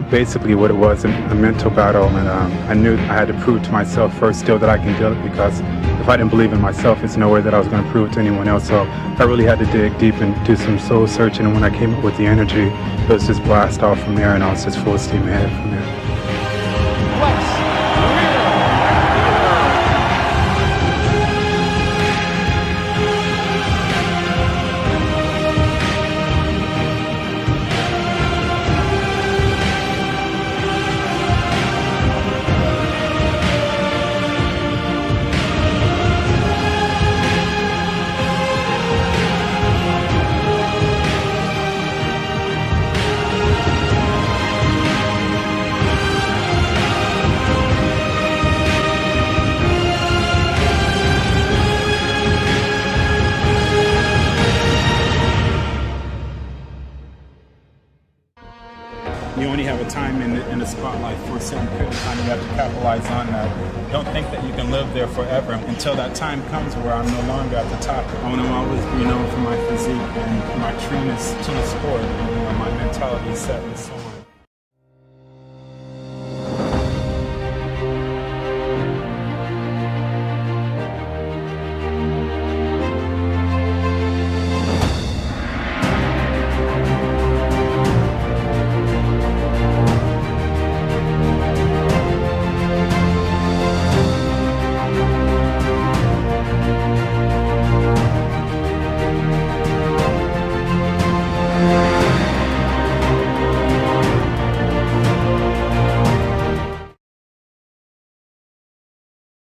Basically what it was, a mental battle, and I knew I had to prove to myself first still that I can do it, because if I didn't believe in myself, it's no way that I was going to prove it to anyone else. So I really had to dig deep and do some soul searching, and when I came up with the energy, it was just blast off from there, and I was just full steam ahead from there. You only have a time in the spotlight for a certain period of time. You have to capitalize on that. Don't think that you can live there forever until that time comes where I'm no longer at the top. I want to always be known for my physique and my trueness to the sport. My mentality set and so on.